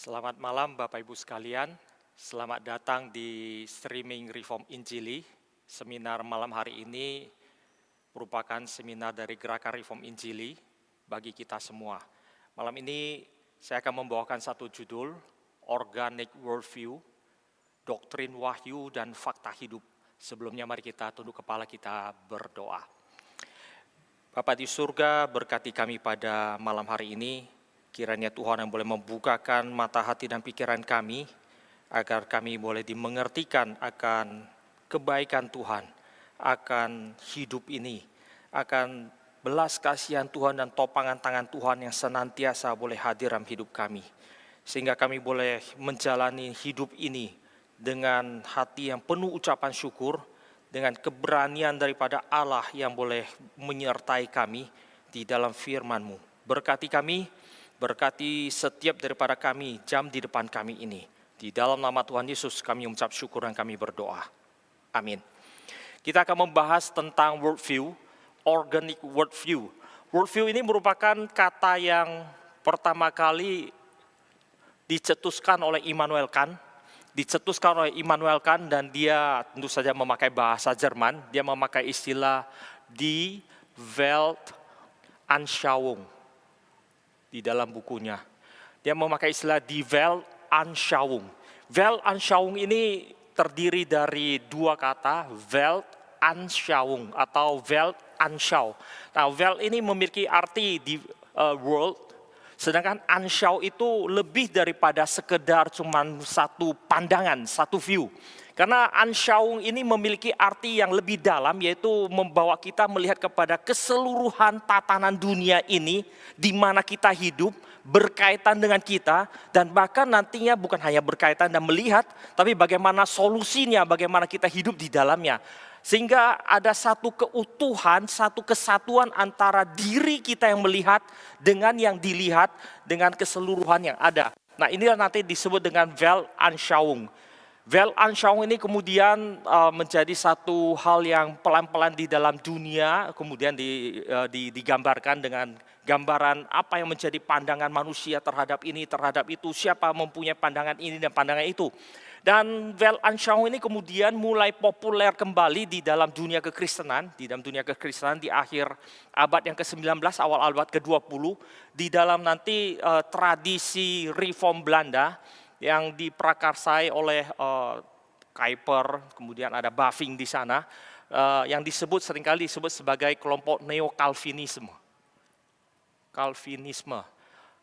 Selamat malam Bapak Ibu sekalian, selamat datang di streaming Reform Injili. Seminar malam hari ini merupakan seminar dari Gerakan Reform Injili bagi kita semua. Malam ini saya akan membawakan satu judul, Organic Worldview, Doktrin Wahyu dan Fakta Hidup. Sebelumnya mari kita tunduk kepala, kita berdoa. Bapa di surga, berkati kami pada malam hari ini. Kiranya Tuhan yang boleh membukakan mata hati dan pikiran kami, agar kami boleh dimengertikan akan kebaikan Tuhan, akan hidup ini, akan belas kasihan Tuhan dan topangan tangan Tuhan yang senantiasa boleh hadir dalam hidup kami. Sehingga kami boleh menjalani hidup ini dengan hati yang penuh ucapan syukur, dengan keberanian daripada Allah yang boleh menyertai kami di dalam firman-Mu. Berkati kami, berkati setiap daripada kami jam di depan kami ini. Di dalam nama Tuhan Yesus kami mengucap syukur dan kami berdoa. Amin. Kita akan membahas tentang worldview, organic worldview. Worldview ini merupakan kata yang pertama kali dicetuskan oleh Immanuel Kant. Dan dia tentu saja memakai bahasa Jerman. Dia memakai istilah Die Weltanschauung. Di dalam bukunya, dia memakai istilah Die Weltanschauung. Weltanschauung ini terdiri dari dua kata, Weltanschauung atau Weltanschau. Nah, Welt ini memiliki arti di world, sedangkan Anschau itu lebih daripada sekedar cuman satu pandangan, satu view. Karena Anschauung ini memiliki arti yang lebih dalam, yaitu membawa kita melihat kepada keseluruhan tatanan dunia ini, di mana kita hidup, berkaitan dengan kita, dan bahkan nantinya bukan hanya berkaitan dan melihat, tapi bagaimana solusinya, bagaimana kita hidup di dalamnya. Sehingga ada satu keutuhan, satu kesatuan antara diri kita yang melihat dengan yang dilihat, dengan keseluruhan yang ada. Nah, inilah nanti disebut dengan Weltanschauung. Weltanschauung ini kemudian menjadi satu hal yang pelan-pelan di dalam dunia, kemudian digambarkan dengan gambaran apa yang menjadi pandangan manusia terhadap ini, terhadap itu, siapa mempunyai pandangan ini dan pandangan itu. Dan Weltanschauung ini kemudian mulai populer kembali di dalam dunia kekristenan, di akhir abad yang ke-19, awal abad ke-20, di dalam nanti tradisi Reform Belanda, yang diprakarsai oleh Kuyper, kemudian ada Bavinck di sana, yang seringkali disebut sebagai kelompok neo-Calvinisme.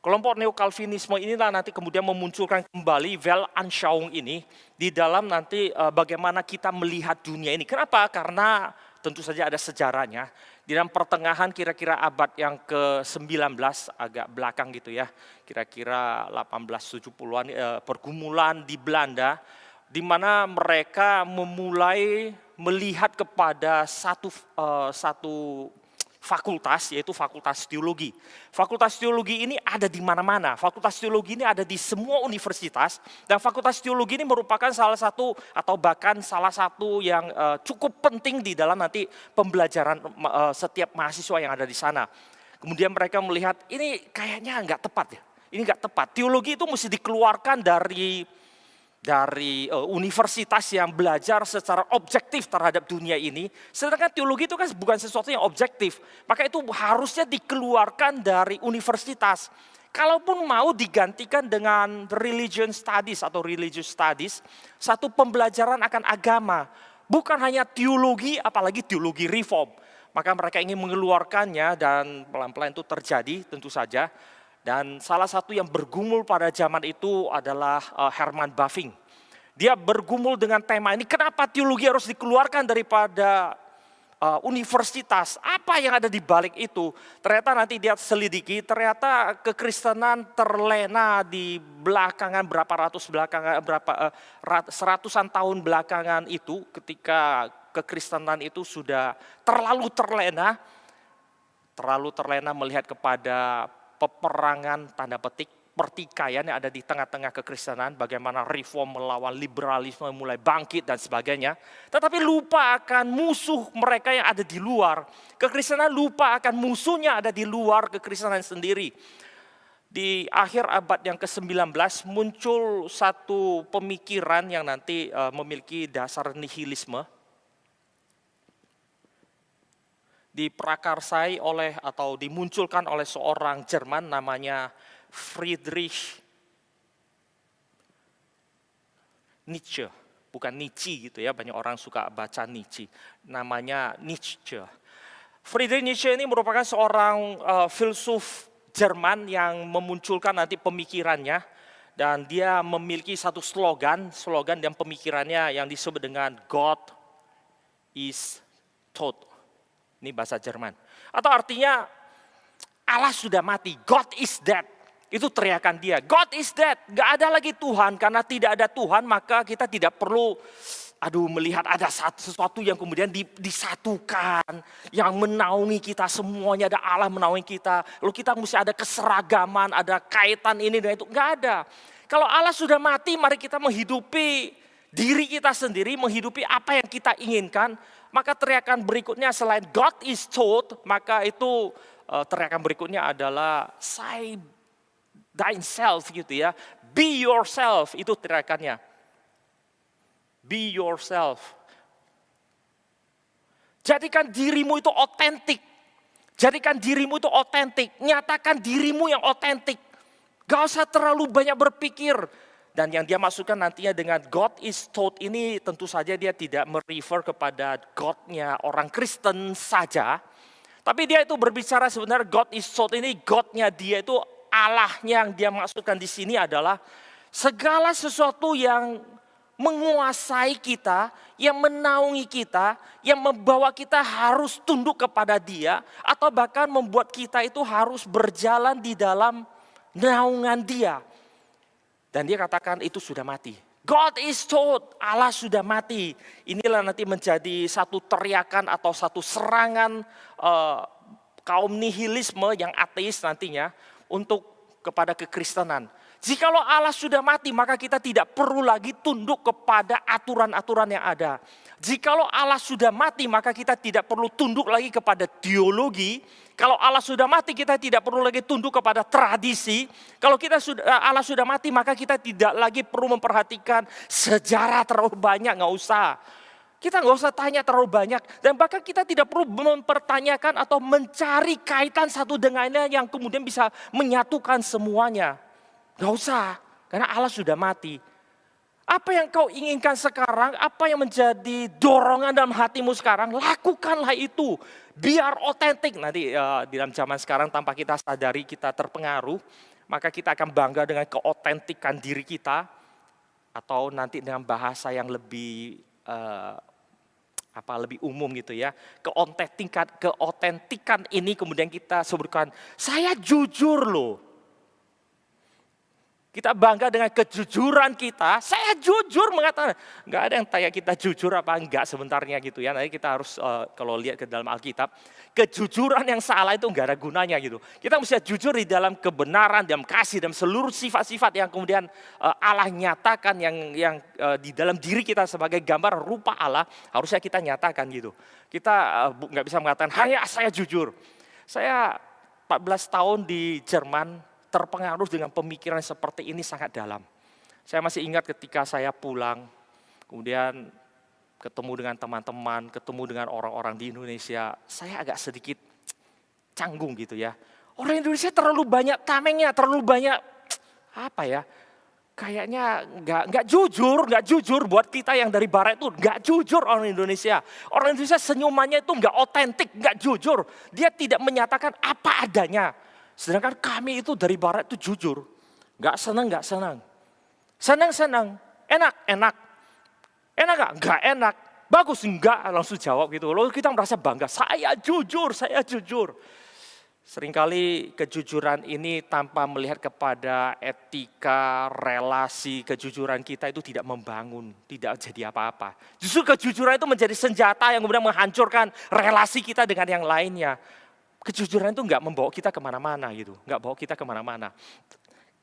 Kelompok neo-Calvinisme inilah nanti kemudian memunculkan kembali Weltanschauung ini di dalam nanti bagaimana kita melihat dunia ini. Kenapa? Karena tentu saja ada sejarahnya. Di dalam pertengahan kira-kira abad yang ke-19, agak belakang gitu ya, kira-kira 1870-an, pergumulan di Belanda, di mana mereka memulai melihat kepada satu fakultas, yaitu fakultas teologi. Fakultas teologi ini ada di mana-mana. Fakultas teologi ini ada di semua universitas, dan fakultas teologi ini merupakan salah satu atau bahkan salah satu yang cukup penting di dalam nanti pembelajaran setiap mahasiswa yang ada di sana. Kemudian mereka melihat ini kayaknya nggak tepat ya. Ini nggak tepat. Teologi itu mesti dikeluarkan dari universitas yang belajar secara objektif terhadap dunia ini. Sedangkan teologi itu kan bukan sesuatu yang objektif. Maka itu harusnya dikeluarkan dari universitas. Kalaupun mau digantikan dengan religion studies atau religious studies, satu pembelajaran akan agama. Bukan hanya teologi, apalagi teologi reform. Maka mereka ingin mengeluarkannya dan pelan-pelan itu terjadi tentu saja. Dan salah satu yang bergumul pada zaman itu adalah Herman Bavinck. Dia bergumul dengan tema ini, kenapa teologi harus dikeluarkan daripada universitas? Apa yang ada di balik itu? Ternyata nanti dia selidiki, ternyata kekristenan terlena di belakangan seratusan tahun belakangan itu, ketika kekristenan itu sudah terlalu terlena melihat kepada peperangan tanda petik, pertikaian yang ada di tengah-tengah kekristenan, bagaimana reform melawan liberalisme mulai bangkit dan sebagainya. Tetapi lupa akan musuh mereka yang ada di luar. Kekristenan lupa akan musuhnya ada di luar kekristenan sendiri. Di akhir abad yang ke-19 muncul satu pemikiran yang nanti memiliki dasar nihilisme. Diprakarsai oleh atau dimunculkan oleh seorang Jerman namanya Friedrich Nietzsche. Bukan Nietzsche gitu ya, banyak orang suka baca Nietzsche. Namanya Nietzsche. Friedrich Nietzsche ini merupakan seorang filsuf Jerman yang memunculkan nanti pemikirannya. Dan dia memiliki satu slogan dan pemikirannya yang disebut dengan God is tot. Ini bahasa Jerman. Atau artinya Allah sudah mati, God is dead. Itu teriakan dia, God is dead. Gak ada lagi Tuhan, karena tidak ada Tuhan maka kita tidak perlu melihat ada sesuatu yang kemudian disatukan. Yang menaungi kita semuanya, ada Allah menaungi kita. Lalu kita mesti ada keseragaman, ada kaitan ini dan itu. Gak ada. Kalau Allah sudah mati, mari kita menghidupi diri kita sendiri, menghidupi apa yang kita inginkan. Maka teriakan berikutnya selain God is tot, maka itu teriakan berikutnya adalah say thyself gitu ya. Be yourself, itu teriakannya. Be yourself. Jadikan dirimu itu otentik. Jadikan dirimu itu otentik. Nyatakan dirimu yang otentik. Gak usah terlalu banyak berpikir. Dan yang dia masukkan nantinya dengan God is tot ini tentu saja dia tidak merefer kepada God-nya orang Kristen saja. Tapi dia itu berbicara sebenarnya God is tot ini God-nya dia itu Allahnya yang dia masukkan di sini adalah segala sesuatu yang menguasai kita, yang menaungi kita, yang membawa kita harus tunduk kepada dia. Atau bahkan membuat kita itu harus berjalan di dalam naungan dia. Dan dia katakan itu sudah mati. God is tot, Allah sudah mati. Inilah nanti menjadi satu teriakan atau satu serangan kaum nihilisme yang ateis nantinya untuk kepada kekristenan. Jikalau Allah sudah mati maka kita tidak perlu lagi tunduk kepada aturan-aturan yang ada. Jikalau Allah sudah mati maka kita tidak perlu tunduk lagi kepada teologi. Kalau Allah sudah mati kita tidak perlu lagi tunduk kepada tradisi. Kalau Allah sudah mati maka kita tidak lagi perlu memperhatikan sejarah terlalu banyak, nggak usah. Kita nggak usah tanya terlalu banyak. Dan bahkan kita tidak perlu mempertanyakan atau mencari kaitan satu dengannya yang kemudian bisa menyatukan semuanya. Nggak usah, karena Allah sudah mati. Apa yang kau inginkan sekarang, apa yang menjadi dorongan dalam hatimu sekarang, lakukanlah itu. Biar otentik. Nanti di dalam zaman sekarang tanpa kita sadari kita terpengaruh, maka kita akan bangga dengan keotentikan diri kita. Atau nanti dengan bahasa yang lebih lebih umum gitu ya. Keotentikan ini kemudian kita sebutkan, saya jujur loh. Kita bangga dengan kejujuran kita. Saya jujur mengatakan, nggak ada yang tanya kita jujur apa enggak sebenarnya gitu ya. Nanti kita harus kalau lihat ke dalam Alkitab, kejujuran yang salah itu nggak ada gunanya gitu. Kita mesti jujur di dalam kebenaran, dalam kasih, dalam seluruh sifat-sifat yang kemudian Allah nyatakan yang di dalam diri kita sebagai gambar rupa Allah harusnya kita nyatakan gitu. Kita nggak bisa mengatakan, saya jujur. Saya 14 tahun di Jerman. Terpengaruh dengan pemikiran seperti ini sangat dalam. Saya masih ingat ketika saya pulang, kemudian ketemu dengan teman-teman, ketemu dengan orang-orang di Indonesia, saya agak sedikit canggung gitu ya. Orang Indonesia terlalu banyak tamengnya, terlalu banyak kayaknya nggak jujur buat kita yang dari barat itu nggak jujur orang Indonesia. Orang Indonesia senyumannya itu nggak otentik, nggak jujur. Dia tidak menyatakan apa adanya. Sedangkan kami itu dari barat itu jujur. Gak senang. Senang. Enak. Enak gak? Gak enak. Bagus enggak? Langsung jawab gitu. Lalu kita merasa bangga. Saya jujur. Seringkali kejujuran ini tanpa melihat kepada etika, relasi, kejujuran kita itu tidak membangun. Tidak jadi apa-apa. Justru kejujuran itu menjadi senjata yang kemudian menghancurkan relasi kita dengan yang lainnya. Kejujuran itu nggak membawa kita kemana-mana gitu, nggak bawa kita kemana-mana.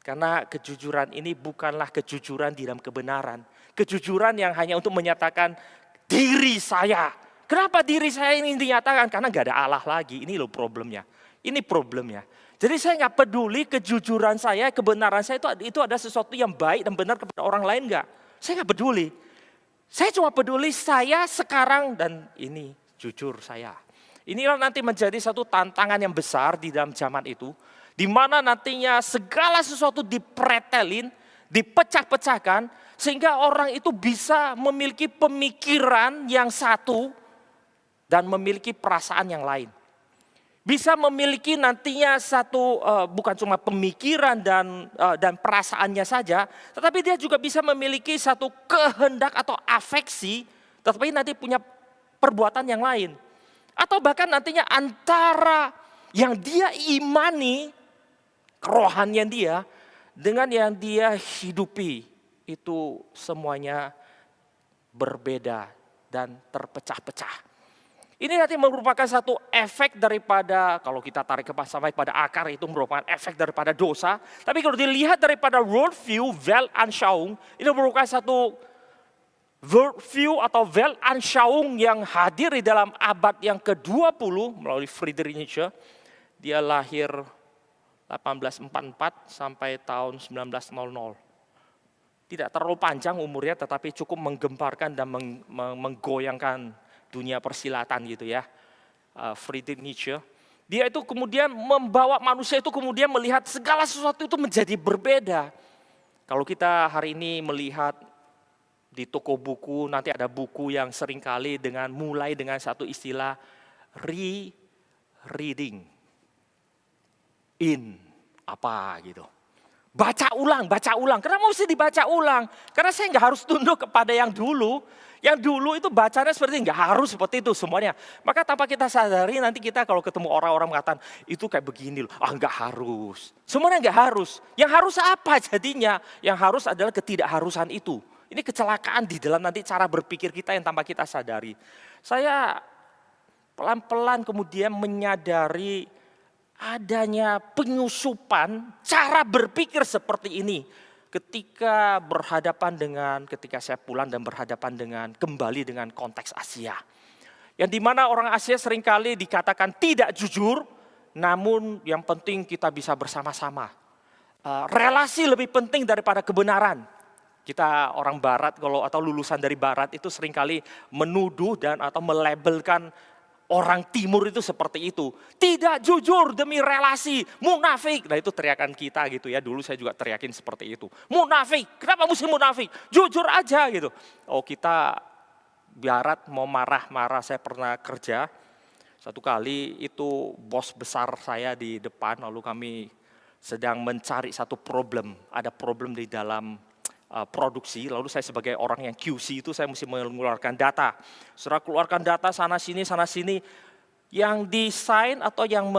Karena kejujuran ini bukanlah kejujuran di dalam kebenaran. Kejujuran yang hanya untuk menyatakan diri saya. Kenapa diri saya ini dinyatakan? Karena nggak ada Allah lagi, ini loh problemnya. Ini problemnya. Jadi saya nggak peduli kejujuran saya, kebenaran saya itu ada sesuatu yang baik dan benar kepada orang lain nggak. Saya nggak peduli. Saya cuma peduli saya sekarang dan ini jujur saya. Inilah nanti menjadi satu tantangan yang besar di dalam zaman itu. Di mana nantinya segala sesuatu dipretelin, dipecah-pecahkan. Sehingga orang itu bisa memiliki pemikiran yang satu dan memiliki perasaan yang lain. Bisa memiliki nantinya satu bukan cuma pemikiran dan perasaannya saja, tetapi dia juga bisa memiliki satu kehendak atau afeksi, tetapi nanti punya perbuatan yang lain. Atau bahkan nantinya antara yang dia imani, kerohanian dia, dengan yang dia hidupi, itu semuanya berbeda dan terpecah-pecah. Ini nanti merupakan satu efek daripada, kalau kita tarik sampai pada akar, itu merupakan efek daripada dosa. Tapi kalau dilihat daripada worldview, Weltanschauung, itu merupakan satu worldview atau Weltanschauung yang hadir di dalam abad yang ke-20 melalui Friedrich Nietzsche. Dia lahir 1844 sampai tahun 1900. Tidak terlalu panjang umurnya, tetapi cukup menggemparkan dan menggoyangkan dunia persilatan gitu ya. Friedrich Nietzsche. Dia itu kemudian membawa manusia itu kemudian melihat segala sesuatu itu menjadi berbeda. Kalau kita hari ini melihat di toko buku, nanti ada buku yang seringkali mulai dengan satu istilah rereading. Apa gitu. Baca ulang. Kenapa mesti dibaca ulang? Karena saya nggak harus tunduk kepada yang dulu. Yang dulu itu bacanya seperti nggak harus seperti itu semuanya. Maka tanpa kita sadari nanti kita kalau ketemu orang-orang mengatakan itu kayak begini loh. Nggak harus. Semuanya nggak harus. Yang harus apa jadinya? Yang harus adalah ketidakharusan itu. Ini kecelakaan di dalam nanti cara berpikir kita yang tanpa kita sadari. Saya pelan-pelan kemudian menyadari adanya penyusupan cara berpikir seperti ini. Ketika saya pulang dan berhadapan kembali dengan konteks Asia. Yang dimana orang Asia seringkali dikatakan tidak jujur, namun yang penting kita bisa bersama-sama. Relasi lebih penting daripada kebenaran. Kita orang Barat atau lulusan dari Barat itu seringkali menuduh atau melabelkan orang Timur itu seperti itu. Tidak jujur demi relasi, munafik. Nah itu teriakan kita gitu ya. Dulu saya juga teriakin seperti itu. Munafik, kenapa mesti munafik? Jujur aja gitu. Kita Barat mau marah-marah, saya pernah kerja. Satu kali itu bos besar saya di depan, lalu kami sedang mencari satu problem. Ada problem di dalam produksi, lalu saya sebagai orang yang QC itu saya mesti mengeluarkan data. Setelah keluarkan data sana sini, yang desain atau yang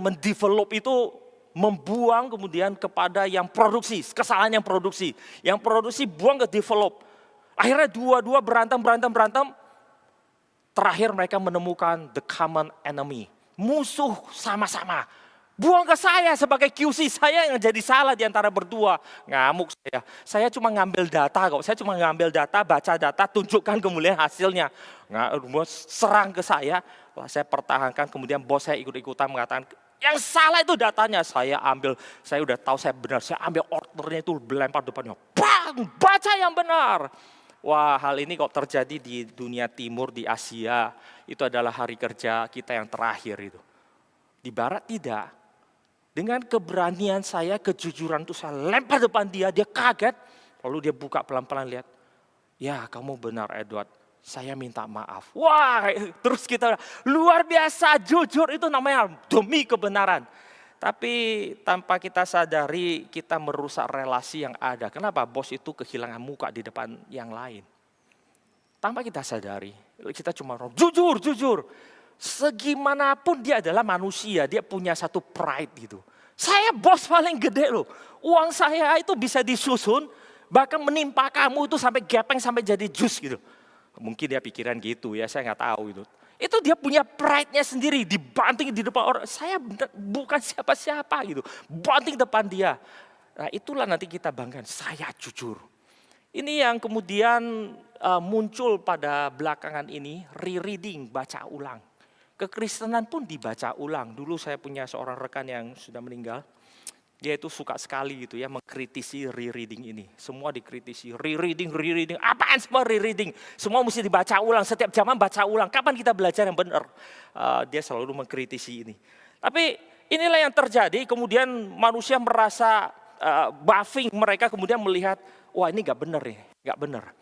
mendevelop itu membuang kemudian kepada yang produksi, kesalahan yang produksi. Yang produksi buang ke develop. Akhirnya dua-dua berantem. Terakhir mereka menemukan the common enemy. Musuh sama-sama. Buang ke saya sebagai QC, saya yang jadi salah di antara berdua. Ngamuk saya. Saya cuma ngambil data kok. Saya cuma ngambil data, baca data, tunjukkan kemudian hasilnya. Serang ke saya. Saya pertahankan, kemudian bos saya ikut-ikutan mengatakan, yang salah itu datanya. Saya udah tahu saya benar. Saya ambil ordernya itu lempar depannya. Bang, baca yang benar. Wah, hal ini kok terjadi di dunia timur, di Asia. Itu adalah hari kerja kita yang terakhir itu. Di Barat tidak. Dengan keberanian saya, kejujuran itu saya lempar depan dia kaget. Lalu dia buka pelan-pelan lihat. Ya kamu benar Edward, saya minta maaf. Wah terus kita luar biasa jujur itu namanya demi kebenaran. Tapi tanpa kita sadari kita merusak relasi yang ada. Kenapa? Bos itu kehilangan muka di depan yang lain. Tanpa kita sadari, kita cuma jujur. Segimanapun dia adalah manusia, dia punya satu pride gitu. Saya bos paling gede loh, uang saya itu bisa disusun, bahkan menimpa kamu itu sampai gepeng, sampai jadi jus gitu. Mungkin dia pikiran gitu ya, saya nggak tahu itu. Itu dia punya pride-nya sendiri, dibanting di depan orang. Saya bukan siapa-siapa gitu, banting depan dia. Nah itulah nanti kita banggakan, saya jujur. Ini yang kemudian muncul pada belakangan ini, rereading, baca ulang. Kekristenan pun dibaca ulang. Dulu saya punya seorang rekan yang sudah meninggal. Dia itu suka sekali gitu ya mengkritisi rereading ini. Semua dikritisi, rereading. Apaan semua rereading? Semua mesti dibaca ulang, setiap zaman baca ulang. Kapan kita belajar yang benar? Dia selalu mengkritisi ini. Tapi inilah yang terjadi, kemudian manusia merasa buffing, mereka kemudian melihat, wah ini gak benar nih, gak benar.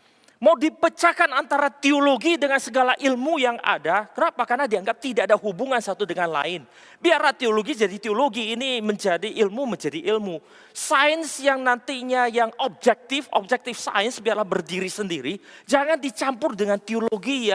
Mau dipecahkan antara teologi dengan segala ilmu yang ada. Kenapa? Karena dianggap tidak ada hubungan satu dengan lain. Biarlah teologi jadi teologi, ini menjadi ilmu. Sains yang nantinya yang objektif sains biarlah berdiri sendiri. Jangan dicampur dengan teologi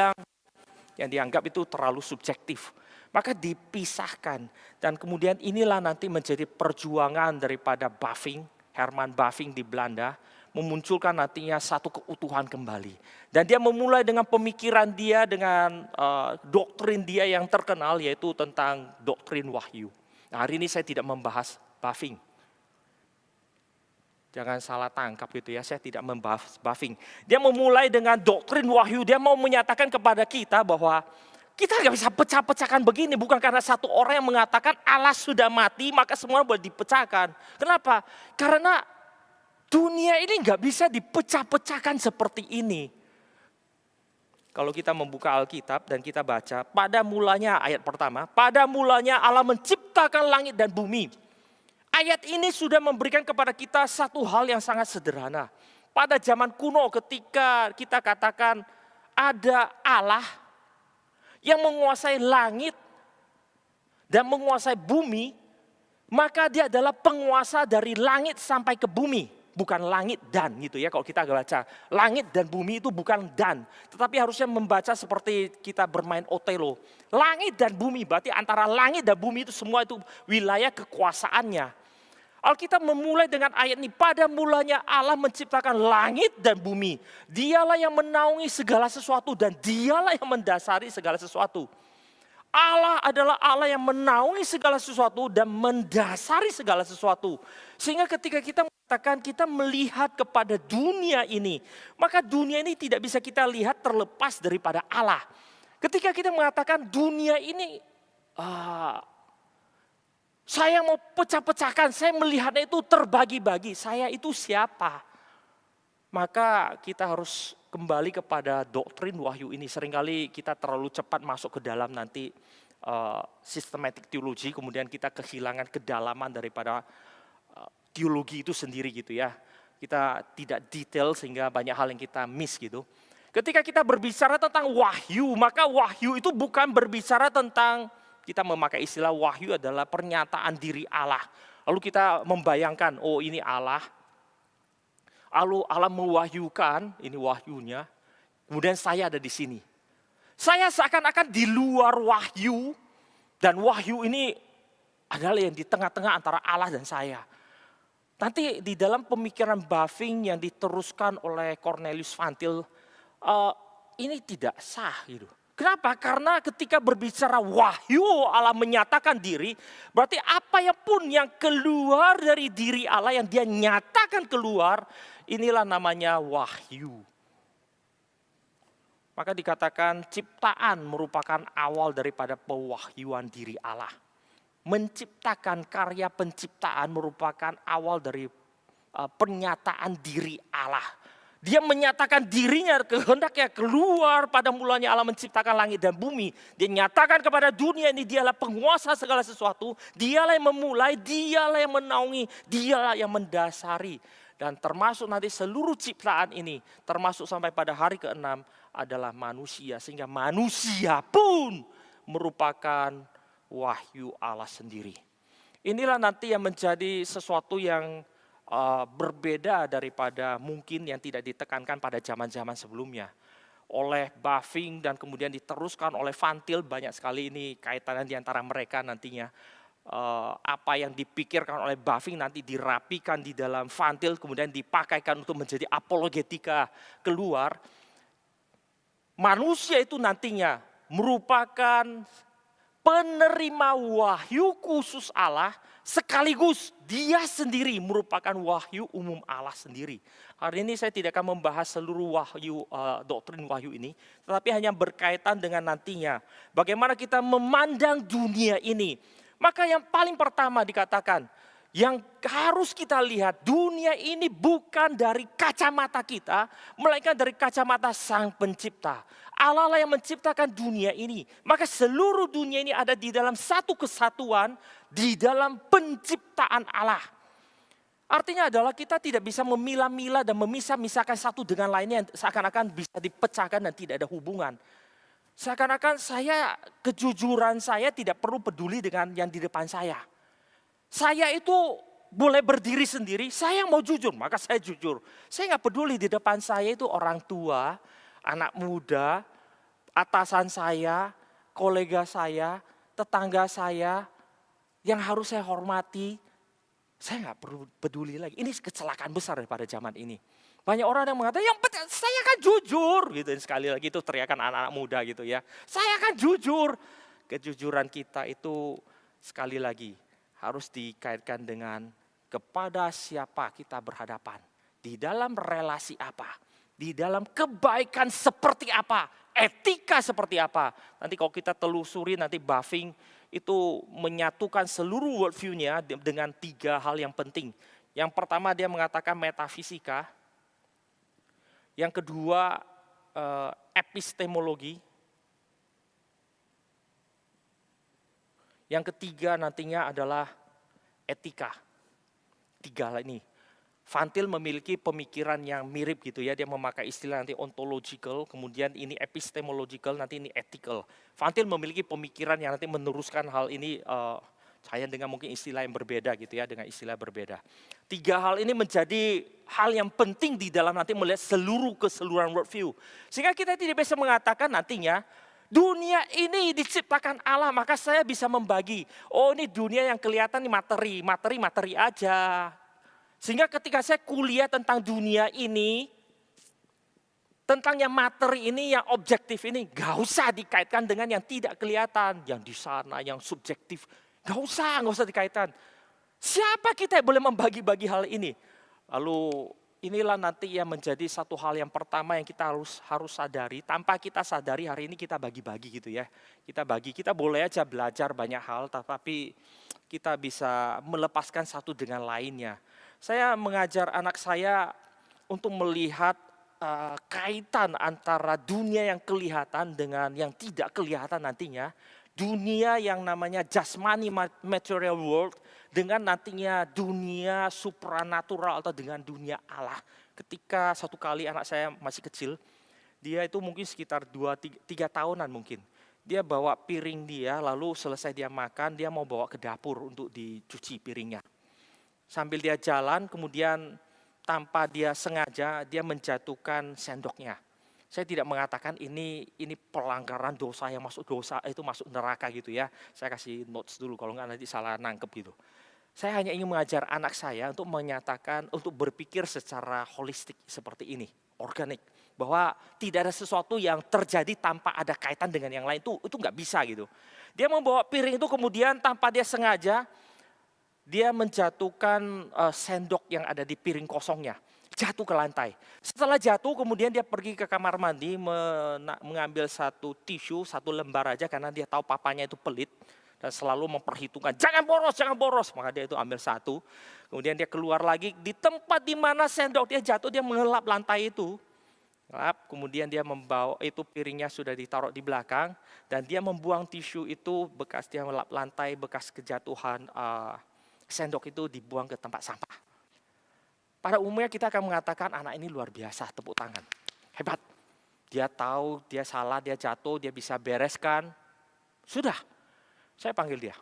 yang dianggap itu terlalu subjektif. Maka dipisahkan. Dan kemudian inilah nanti menjadi perjuangan daripada Bavinck, Herman Bavinck di Belanda. Memunculkan nantinya satu keutuhan kembali. Dan dia memulai dengan pemikiran dia, dengan doktrin dia yang terkenal, yaitu tentang doktrin wahyu. Nah, hari ini saya tidak membahas Bavinck. Jangan salah tangkap gitu ya, saya tidak membahas Bavinck. Dia memulai dengan doktrin wahyu, dia mau menyatakan kepada kita bahwa kita nggak bisa pecah-pecahkan begini, bukan karena satu orang yang mengatakan Allah sudah mati, maka semua boleh dipecahkan. Kenapa? Karena dunia ini nggak bisa dipecah-pecahkan seperti ini. Kalau kita membuka Alkitab dan kita baca, pada mulanya ayat pertama, pada mulanya Allah menciptakan langit dan bumi. Ayat ini sudah memberikan kepada kita satu hal yang sangat sederhana. Pada zaman kuno ketika kita katakan ada Allah yang menguasai langit dan menguasai bumi, maka dia adalah penguasa dari langit sampai ke bumi. Bukan langit dan gitu ya, kalau kita baca. Langit dan bumi itu bukan dan. Tetapi harusnya membaca seperti kita bermain Otelo. Langit dan bumi, berarti antara langit dan bumi itu semua itu wilayah kekuasaannya. Alkitab memulai dengan ayat ini. Pada mulanya Allah menciptakan langit dan bumi. Dialah yang menaungi segala sesuatu dan dialah yang mendasari segala sesuatu. Allah adalah Allah yang menaungi segala sesuatu dan mendasari segala sesuatu. Sehingga ketika kita mengatakan kita melihat kepada dunia ini, maka dunia ini tidak bisa kita lihat terlepas daripada Allah. Ketika kita mengatakan dunia ini, saya mau pecah-pecahkan, saya melihatnya itu terbagi-bagi, saya itu siapa? Maka kita harus kembali kepada doktrin wahyu ini. Seringkali kita terlalu cepat masuk ke dalam nanti systematic teologi, kemudian kita kehilangan kedalaman daripada teologi itu sendiri gitu ya. Kita tidak detail sehingga banyak hal yang kita miss gitu. Ketika kita berbicara tentang wahyu, maka wahyu itu bukan berbicara tentang, kita memakai istilah wahyu adalah pernyataan diri Allah. Lalu kita membayangkan, oh ini Allah. Lalu Allah mewahyukan, ini wahyunya, kemudian saya ada di sini. Saya seakan-akan di luar wahyu, dan wahyu ini adalah yang di tengah-tengah antara Allah dan saya. Nanti di dalam pemikiran Bavinck yang diteruskan oleh Cornelius Van Til, ini tidak sah gitu. Kenapa? Karena ketika berbicara wahyu Allah menyatakan diri, berarti apa yang pun yang keluar dari diri Allah yang dia nyatakan keluar, inilah namanya wahyu. Maka dikatakan ciptaan merupakan awal daripada pewahyuan diri Allah. Menciptakan karya penciptaan merupakan awal dari pernyataan diri Allah. Dia menyatakan dirinya, kehendaknya keluar pada mulanya Allah menciptakan langit dan bumi. Dia nyatakan kepada dunia ini dialah penguasa segala sesuatu. Dialah yang memulai, dialah yang menaungi, dialah yang mendasari. Dan termasuk nanti seluruh ciptaan ini, termasuk sampai pada hari ke-6 adalah manusia. Sehingga manusia pun merupakan wahyu Allah sendiri. Inilah nanti yang menjadi sesuatu yang berbeda daripada mungkin yang tidak ditekankan pada zaman-zaman sebelumnya. Oleh Bavinck dan kemudian diteruskan oleh Van Til, banyak sekali ini kaitannya di antara mereka nantinya. Apa yang dipikirkan oleh Bavinck nanti dirapikan di dalam Van Til, kemudian dipakaikan untuk menjadi apologetika keluar. Manusia itu nantinya merupakan penerima wahyu khusus Allah, sekaligus dia sendiri merupakan wahyu umum Allah sendiri. Hari ini saya tidak akan membahas seluruh wahyu, doktrin wahyu ini, tetapi hanya berkaitan dengan nantinya. Bagaimana kita memandang dunia ini. Maka yang paling pertama dikatakan, yang harus kita lihat, dunia ini bukan dari kacamata kita, melainkan dari kacamata Sang Pencipta. Allah lah yang menciptakan dunia ini. Maka seluruh dunia ini ada di dalam satu kesatuan, di dalam penciptaan Allah. Artinya adalah kita tidak bisa memilah-milah dan memisah-misahkan satu dengan lainnya, seakan-akan bisa dipecahkan dan tidak ada hubungan. Seakan-akan kejujuran saya tidak perlu peduli dengan yang di depan saya. Saya itu boleh berdiri sendiri, saya mau jujur, maka saya jujur. Saya nggak peduli di depan saya itu orang tua, anak muda, atasan saya, kolega saya, tetangga saya, yang harus saya hormati. Saya nggak perlu peduli lagi. Ini kecelakaan besar pada zaman ini. Banyak orang yang mengatakan, saya kan jujur. Gitu. Sekali lagi itu teriakan anak-anak muda gitu ya. Saya kan jujur. Kejujuran kita itu sekali lagi harus dikaitkan dengan kepada siapa kita berhadapan. Di dalam relasi apa. Di dalam kebaikan seperti apa. Etika seperti apa. Nanti kalau kita telusuri nanti Bavinck itu menyatukan seluruh worldview-nya dengan 3 hal yang penting. Yang pertama dia mengatakan metafisika. Yang kedua epistemologi. Yang ketiga nantinya adalah etika. 3 hal ini. Van Til memiliki pemikiran yang mirip gitu ya. Dia memakai istilah nanti ontological, kemudian ini epistemological, nanti ini ethical. Van Til memiliki pemikiran yang nanti meneruskan hal ini, saya dengan mungkin istilah yang berbeda gitu ya, dengan istilah berbeda. 3 hal ini menjadi hal yang penting di dalam nanti melihat keseluruhan worldview. Sehingga kita tidak bisa mengatakan nantinya, dunia ini diciptakan Allah, maka saya bisa membagi. Oh ini dunia yang kelihatan ini materi aja. Sehingga ketika saya kuliah tentang dunia ini, tentang yang materi ini, yang objektif ini, gak usah dikaitkan dengan yang tidak kelihatan. Yang di sana, yang subjektif, gak usah dikaitkan. Siapa kita yang boleh membagi-bagi hal ini? Lalu inilah nanti yang menjadi satu hal yang pertama yang kita harus sadari. Tanpa kita sadari hari ini kita bagi-bagi gitu ya. Kita boleh aja belajar banyak hal, tapi kita bisa melepaskan satu dengan lainnya. Saya mengajar anak saya untuk melihat kaitan antara dunia yang kelihatan dengan yang tidak kelihatan nantinya. Dunia yang namanya jasmani material world dengan nantinya dunia supranatural atau dengan dunia Allah. Ketika satu kali anak saya masih kecil, dia itu mungkin sekitar 2-3 tahunan mungkin. Dia bawa piring dia, lalu selesai dia makan, dia mau bawa ke dapur untuk dicuci piringnya. Sambil dia jalan, kemudian tanpa dia sengaja, dia menjatuhkan sendoknya. Saya tidak mengatakan ini pelanggaran dosa yang masuk neraka gitu ya. Saya kasih notes dulu kalau nggak nanti salah nangkep gitu. Saya hanya ingin mengajar anak saya untuk menyatakan, untuk berpikir secara holistik seperti ini, organik. Bahwa tidak ada sesuatu yang terjadi tanpa ada kaitan dengan yang lain, itu nggak bisa gitu. Dia membawa piring itu kemudian tanpa dia sengaja, dia menjatuhkan sendok yang ada di piring kosongnya. Jatuh ke lantai. Setelah jatuh kemudian dia pergi ke kamar mandi mengambil satu tisu, 1 lembar aja karena dia tahu papanya itu pelit. Dan selalu memperhitungkan, jangan boros. Maka dia itu ambil 1. Kemudian dia keluar lagi di tempat di mana sendok dia jatuh, dia mengelap lantai itu. Kemudian dia membawa itu piringnya sudah ditaruh di belakang. Dan dia membuang tisu itu, bekas dia melap lantai, bekas kejatuhan sendok itu dibuang ke tempat sampah. Pada umumnya kita akan mengatakan anak ini luar biasa, tepuk tangan. Hebat. Dia tahu, dia salah, dia jatuh, dia bisa bereskan. Sudah, saya panggil dia.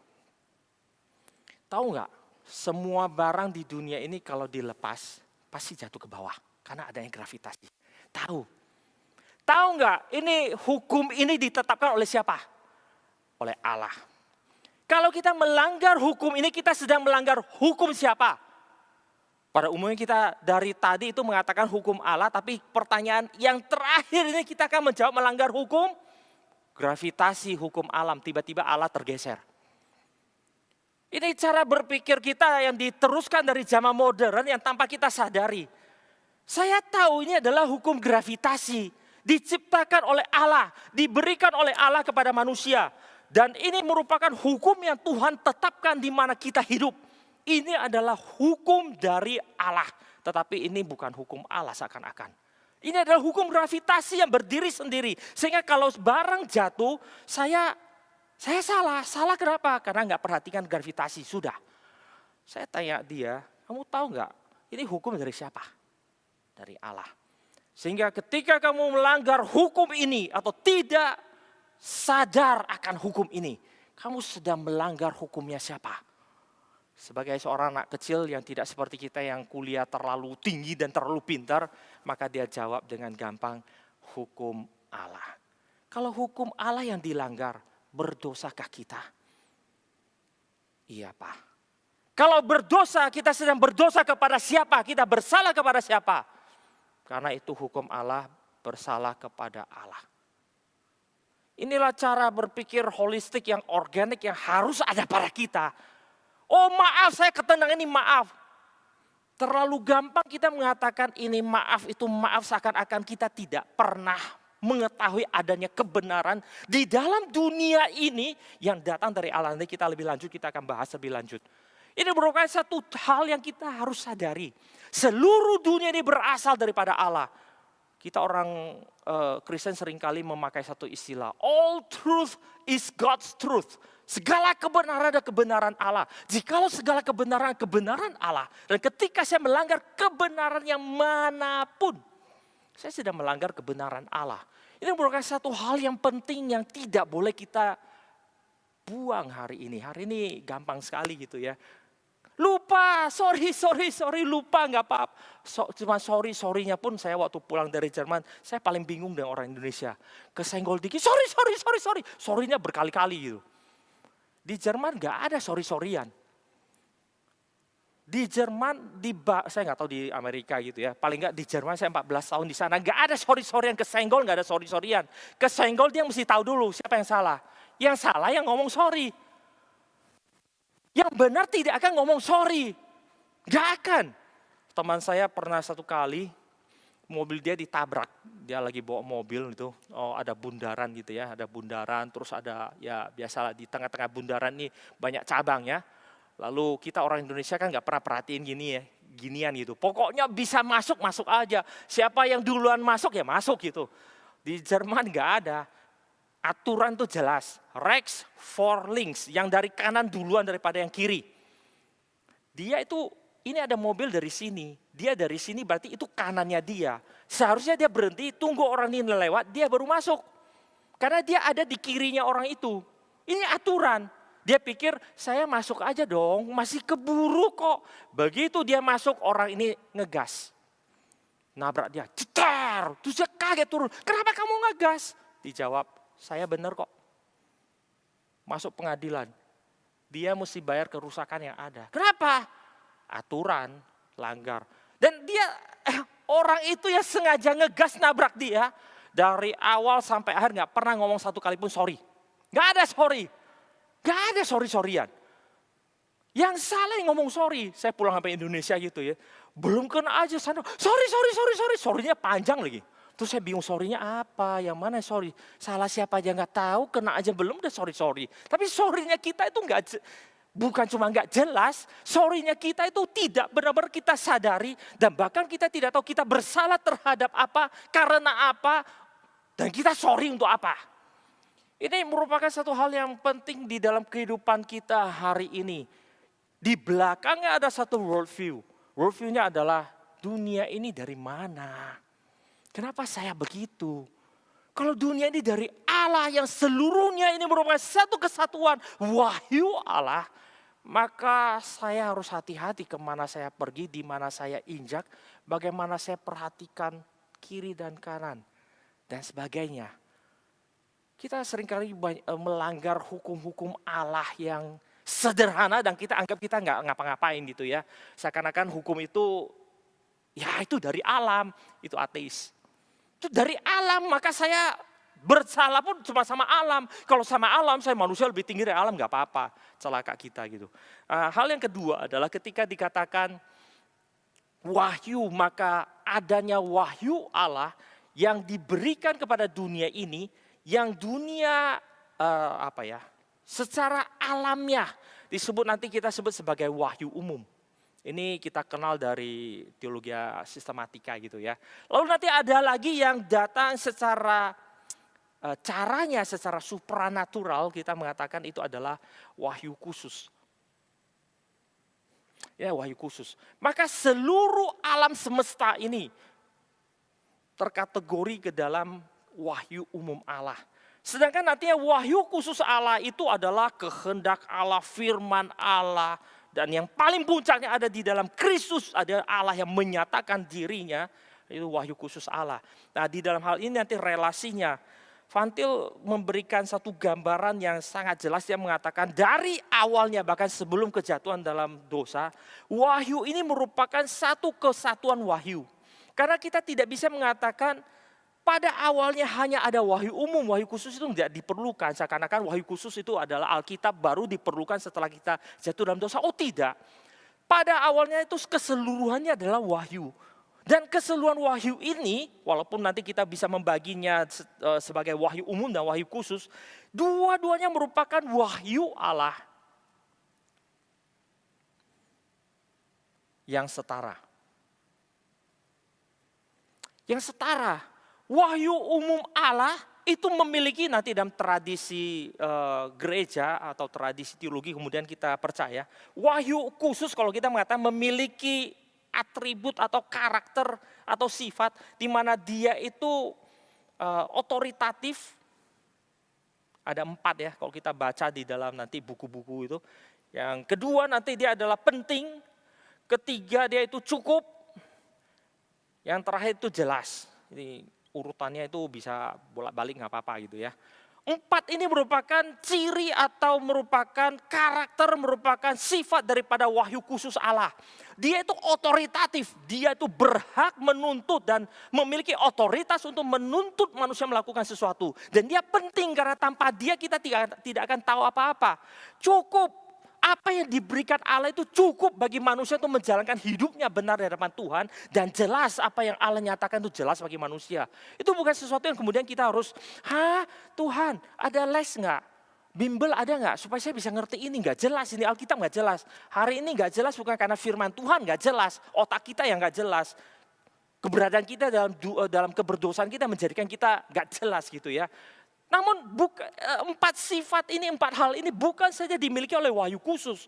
Tahu nggak, semua barang di dunia ini kalau dilepas, pasti jatuh ke bawah. Karena adanya gravitasi. Tahu nggak, ini hukum ini ditetapkan oleh siapa? Oleh Allah. Kalau kita melanggar hukum ini, kita sedang melanggar hukum siapa? Pada umumnya kita dari tadi itu mengatakan hukum Allah, tapi pertanyaan yang terakhir ini kita akan menjawab melanggar hukum Gravitasi hukum alam, tiba-tiba Allah tergeser. Ini cara berpikir kita yang diteruskan dari zaman modern yang tanpa kita sadari. Saya tahu ini adalah hukum gravitasi. Diciptakan oleh Allah, diberikan oleh Allah kepada manusia. Dan ini merupakan hukum yang Tuhan tetapkan di mana kita hidup. Ini adalah hukum dari Allah. Tetapi ini bukan hukum Allah seakan-akan. Ini adalah hukum gravitasi yang berdiri sendiri. Sehingga kalau barang jatuh, saya salah. Salah kenapa? Karena nggak perhatikan gravitasi. Sudah. Saya tanya dia, kamu tahu nggak? Ini hukum dari siapa? Dari Allah. Sehingga ketika kamu melanggar hukum ini atau tidak sadar akan hukum ini, kamu sedang melanggar hukumnya siapa? Sebagai seorang anak kecil yang tidak seperti kita yang kuliah terlalu tinggi dan terlalu pintar, maka dia jawab dengan gampang, hukum Allah. Kalau hukum Allah yang dilanggar, berdosakah kita? Iya Pak. Kalau berdosa, kita sedang berdosa kepada siapa? Kita bersalah kepada siapa? Karena itu hukum Allah, bersalah kepada Allah. Inilah cara berpikir holistik yang organik yang harus ada pada kita. Oh maaf, saya ketendang ini maaf. Terlalu gampang kita mengatakan ini maaf, itu maaf seakan-akan kita tidak pernah mengetahui adanya kebenaran di dalam dunia ini yang datang dari Allah. Nanti kita lebih lanjut, kita akan bahas lebih lanjut. Ini merupakan satu hal yang kita harus sadari. Seluruh dunia ini berasal daripada Allah. Kita orang Kristen seringkali memakai satu istilah. All truth is God's truth. Segala kebenaran adalah kebenaran Allah. Jikalau segala kebenaran Allah. Dan ketika saya melanggar kebenaran yang manapun. Saya sedang melanggar kebenaran Allah. Ini merupakan satu hal yang penting yang tidak boleh kita buang hari ini. Hari ini gampang sekali gitu ya. Lupa, sorry, lupa nggak apa-apa. Cuma sorry-nya pun saya waktu pulang dari Jerman, saya paling bingung dengan orang Indonesia. Kesenggol dikit, sorry. Sorry-nya berkali-kali gitu. Di Jerman nggak ada sorry-sorryan. Di Jerman, saya nggak tahu di Amerika gitu ya. Paling nggak di Jerman saya 14 tahun di sana, nggak ada sorry-sorryan, kesenggol nggak ada sorry-sorryan. Kesenggol dia mesti tahu dulu siapa yang salah. Yang salah yang ngomong sorry. Yang benar tidak akan ngomong sorry. Gak akan. Teman saya pernah satu kali, mobil dia ditabrak. Dia lagi bawa mobil itu, ada bundaran gitu ya. Ada bundaran, terus ada ya biasalah di tengah-tengah bundaran ini banyak cabang ya. Lalu kita orang Indonesia kan gak pernah perhatiin ginian gitu. Pokoknya bisa masuk aja. Siapa yang duluan masuk ya masuk gitu. Di Jerman gak ada. Aturan itu jelas, rechts for links, yang dari kanan duluan daripada yang kiri. Dia itu, ini ada mobil dari sini, dia dari sini berarti itu kanannya dia. Seharusnya dia berhenti, tunggu orang ini lewat, dia baru masuk. Karena dia ada di kirinya orang itu. Ini aturan. Dia pikir, saya masuk aja dong, masih keburu kok. Begitu dia masuk, orang ini ngegas. Nabrak dia, cetar, terus dia kaget turun. Kenapa kamu ngegas? Dijawab, saya benar kok. Masuk pengadilan. Dia mesti bayar kerusakan yang ada. Kenapa? Aturan, langgar. Dan dia, orang itu ya sengaja ngegas nabrak dia. Dari awal sampai akhir gak pernah ngomong satu kali pun sorry. Gak ada sorry. Gak ada sorry-sorryan. Yang salah yang ngomong sorry. Saya pulang sampai Indonesia gitu ya. Belum kena aja sana. Sorry. Sorry-nya panjang lagi. Terus saya bingung sorry-nya apa, yang mana sorry. Salah siapa aja gak tahu, kena aja belum udah sorry. Tapi sorry-nya kita itu bukan cuma gak jelas, sorry-nya kita itu tidak benar-benar kita sadari. Dan bahkan kita tidak tahu kita bersalah terhadap apa, karena apa, dan kita sorry untuk apa. Ini merupakan satu hal yang penting di dalam kehidupan kita hari ini. Di belakangnya ada satu worldview. Worldview-nya adalah dunia ini dari mana? Kenapa saya begitu? Kalau dunia ini dari Allah yang seluruhnya ini merupakan satu kesatuan wahyu Allah, maka saya harus hati-hati kemana saya pergi, di mana saya injak, bagaimana saya perhatikan kiri dan kanan, dan sebagainya. Kita seringkali melanggar hukum-hukum Allah yang sederhana dan kita anggap kita nggak ngapa-ngapain gitu ya. Seakan-akan hukum itu, ya itu dari alam, itu ateis. Itu dari alam, maka saya Bersalah pun cuma sama alam. Kalau sama alam, saya manusia lebih tinggi dari alam, nggak apa-apa. Celaka kita gitu. Hal yang kedua adalah ketika dikatakan wahyu, maka adanya wahyu Allah yang diberikan kepada dunia ini, yang dunia secara alamiah disebut, nanti kita sebut sebagai wahyu umum. Ini kita kenal dari teologi sistematika gitu ya. Lalu nanti ada lagi yang datang secara caranya secara supranatural, kita mengatakan itu adalah wahyu khusus. Ya, wahyu khusus. Maka seluruh alam semesta ini terkategori ke dalam wahyu umum Allah. Sedangkan nantinya wahyu khusus Allah itu adalah kehendak Allah, firman Allah. Dan yang paling puncaknya ada di dalam Kristus, ada Allah yang menyatakan dirinya, itu wahyu khusus Allah. Nah, di dalam hal ini nanti relasinya, Van Til memberikan satu gambaran yang sangat jelas. Dia mengatakan dari awalnya, bahkan sebelum kejatuhan dalam dosa, wahyu ini merupakan satu kesatuan wahyu. Karena kita tidak bisa mengatakan pada awalnya hanya ada wahyu umum, wahyu khusus itu tidak diperlukan. Seakan-akan wahyu khusus itu adalah Alkitab baru diperlukan setelah kita jatuh dalam dosa. Oh tidak, pada awalnya itu keseluruhannya adalah wahyu. Dan keseluruhan wahyu ini, walaupun nanti kita bisa membaginya sebagai wahyu umum dan wahyu khusus, dua-duanya merupakan wahyu Allah yang setara. Yang setara. Wahyu umum Allah itu memiliki nanti dalam tradisi gereja atau tradisi teologi kemudian kita percaya. Wahyu khusus kalau kita mengatakan memiliki atribut atau karakter atau sifat di mana dia itu otoritatif. Ada 4 ya kalau kita baca di dalam nanti buku-buku itu. Yang kedua nanti dia adalah penting. Ketiga dia itu cukup. Yang terakhir itu jelas. Ini urutannya itu bisa bolak-balik nggak apa-apa gitu ya. 4 ini merupakan ciri atau merupakan karakter, merupakan sifat daripada wahyu khusus Allah. Dia itu otoritatif, dia itu berhak menuntut dan memiliki otoritas untuk menuntut manusia melakukan sesuatu. Dan dia penting karena tanpa dia kita tidak akan tahu apa-apa. Cukup. Apa yang diberikan Allah itu cukup bagi manusia untuk menjalankan hidupnya benar di hadapan Tuhan. Dan jelas apa yang Allah nyatakan itu jelas bagi manusia. Itu bukan sesuatu yang kemudian kita harus, Tuhan ada les nggak? Bimbel ada nggak? Supaya saya bisa ngerti ini, nggak jelas, ini Alkitab nggak jelas. Hari ini nggak jelas bukan karena firman Tuhan nggak jelas. Otak kita yang nggak jelas. Keberadaan kita dalam keberdosaan kita menjadikan kita nggak jelas gitu ya. Namun 4 sifat ini, 4 hal ini bukan saja dimiliki oleh wahyu khusus.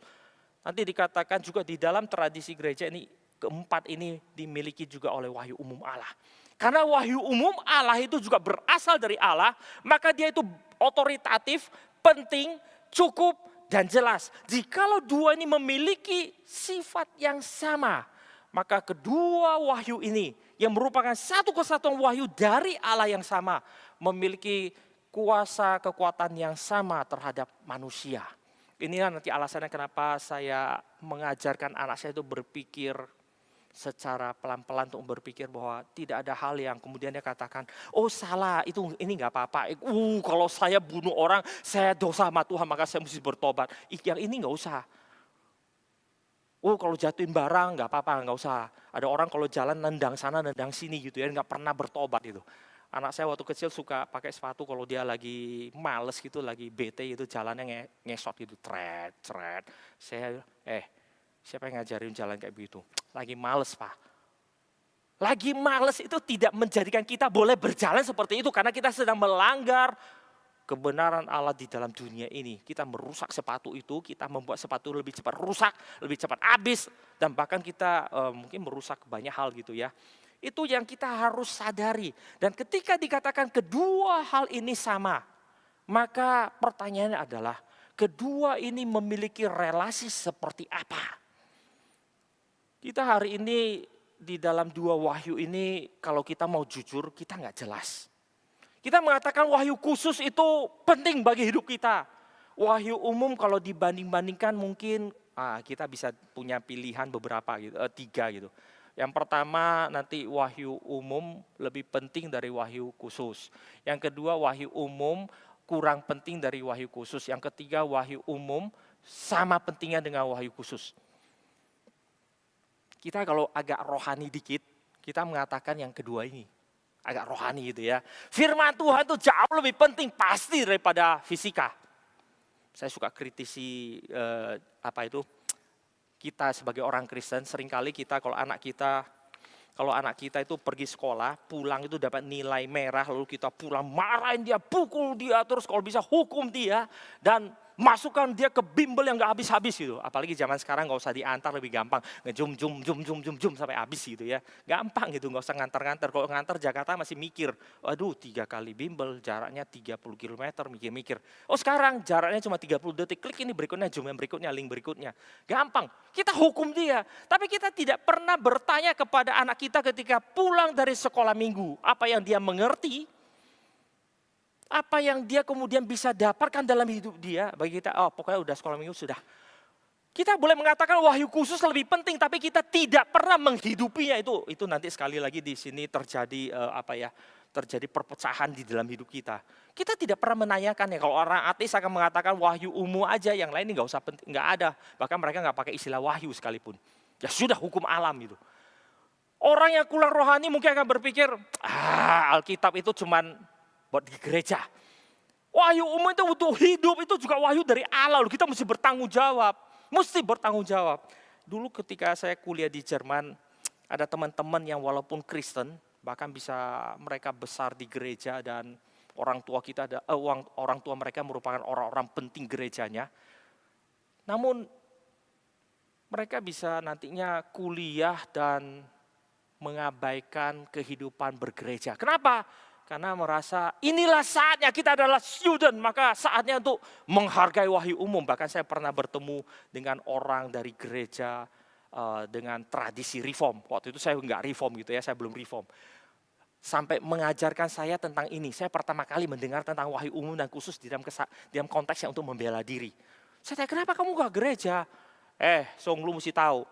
Nanti dikatakan juga di dalam tradisi gereja ini, keempat ini dimiliki juga oleh wahyu umum Allah. Karena wahyu umum Allah itu juga berasal dari Allah, maka dia itu otoritatif, penting, cukup, dan jelas. Jikalau dua ini memiliki sifat yang sama, maka kedua wahyu ini yang merupakan satu kesatuan wahyu dari Allah yang sama, memiliki kuasa kekuatan yang sama terhadap manusia. Inilah nanti alasannya kenapa saya mengajarkan anak saya itu berpikir secara pelan-pelan untuk berpikir bahwa tidak ada hal yang kemudian dia katakan, oh salah, ini nggak apa-apa. Kalau saya bunuh orang, saya dosa sama Tuhan maka saya mesti bertobat. Yang ini nggak usah. Kalau jatuhin barang nggak apa-apa, nggak usah. Ada orang kalau jalan nendang sana, nendang sini gitu ya, nggak pernah bertobat itu. Anak saya waktu kecil suka pakai sepatu kalau dia lagi males gitu, lagi bete gitu, jalannya ngesot gitu, tret. Saya, siapa yang ngajarin jalan kayak begitu? Lagi males Pak. Lagi males itu tidak menjadikan kita boleh berjalan seperti itu, karena kita sedang melanggar kebenaran Allah di dalam dunia ini. Kita merusak sepatu itu, kita membuat sepatu lebih cepat rusak, lebih cepat habis, dan bahkan kita mungkin merusak banyak hal gitu ya. Itu yang kita harus sadari. Dan ketika dikatakan kedua hal ini sama, maka pertanyaannya adalah kedua ini memiliki relasi seperti apa? Kita hari ini di dalam dua wahyu ini kalau kita mau jujur kita nggak jelas. Kita mengatakan wahyu khusus itu penting bagi hidup kita. Wahyu umum kalau dibanding-bandingkan mungkin kita bisa punya pilihan beberapa gitu, 3 gitu. Yang pertama nanti wahyu umum lebih penting dari wahyu khusus. Yang kedua wahyu umum kurang penting dari wahyu khusus. Yang ketiga wahyu umum sama pentingnya dengan wahyu khusus. Kita kalau agak rohani dikit, kita mengatakan yang kedua ini. Agak rohani gitu ya. Firman Tuhan itu jauh lebih penting pasti daripada fisika. Saya suka kritisi kita sebagai orang Kristen, seringkali kita kalau anak kita itu pergi sekolah, pulang itu dapat nilai merah, lalu kita pulang marahin dia, pukul dia, terus kalau bisa hukum dia, dan masukkan dia ke bimbel yang gak habis-habis gitu. Apalagi zaman sekarang gak usah diantar, lebih gampang, ngejum sampai habis gitu ya. Gampang gitu, gak usah ngantar-ngantar. Kalau ngantar Jakarta masih mikir, aduh 3 kali bimbel, jaraknya 30 km, mikir-mikir. Oh sekarang jaraknya cuma 30 detik, klik ini berikutnya, zoom yang berikutnya, link berikutnya. Gampang, kita hukum dia. Tapi kita tidak pernah bertanya kepada anak kita ketika pulang dari sekolah minggu, apa yang dia mengerti, apa yang dia kemudian bisa dapatkan dalam hidup dia. Bagi kita, oh pokoknya udah sekolah minggu sudah. Kita boleh mengatakan wahyu khusus lebih penting, tapi kita tidak pernah menghidupinya. Itu nanti sekali lagi di sini terjadi terjadi perpecahan di dalam hidup kita. Kita tidak pernah menanyakan ya, kalau orang ateis akan mengatakan wahyu umum aja, yang lain ini nggak usah penting, nggak ada. Bahkan mereka nggak pakai istilah wahyu sekalipun. Ya sudah hukum alam itu. Orang yang kurang rohani mungkin akan berpikir, Alkitab itu cuman buat di gereja. Wahyu umum itu untuk hidup, itu juga wahyu dari Allah. Kita mesti bertanggung jawab. Dulu ketika saya kuliah di Jerman, ada teman-teman yang walaupun Kristen, bahkan bisa mereka besar di gereja dan orang tua mereka merupakan orang-orang penting gerejanya. Namun mereka bisa nantinya kuliah dan mengabaikan kehidupan bergereja. Kenapa? Karena merasa inilah saatnya, kita adalah student, maka saatnya untuk menghargai wahyu umum. Bahkan saya pernah bertemu dengan orang dari gereja dengan tradisi reform. Waktu itu saya enggak reform gitu ya, saya belum reform. Sampai mengajarkan saya tentang ini. Saya pertama kali mendengar tentang wahyu umum dan khusus di dalam konteksnya untuk membela diri. Saya tanya, kenapa kamu enggak gereja? Song, lu mesti tahu.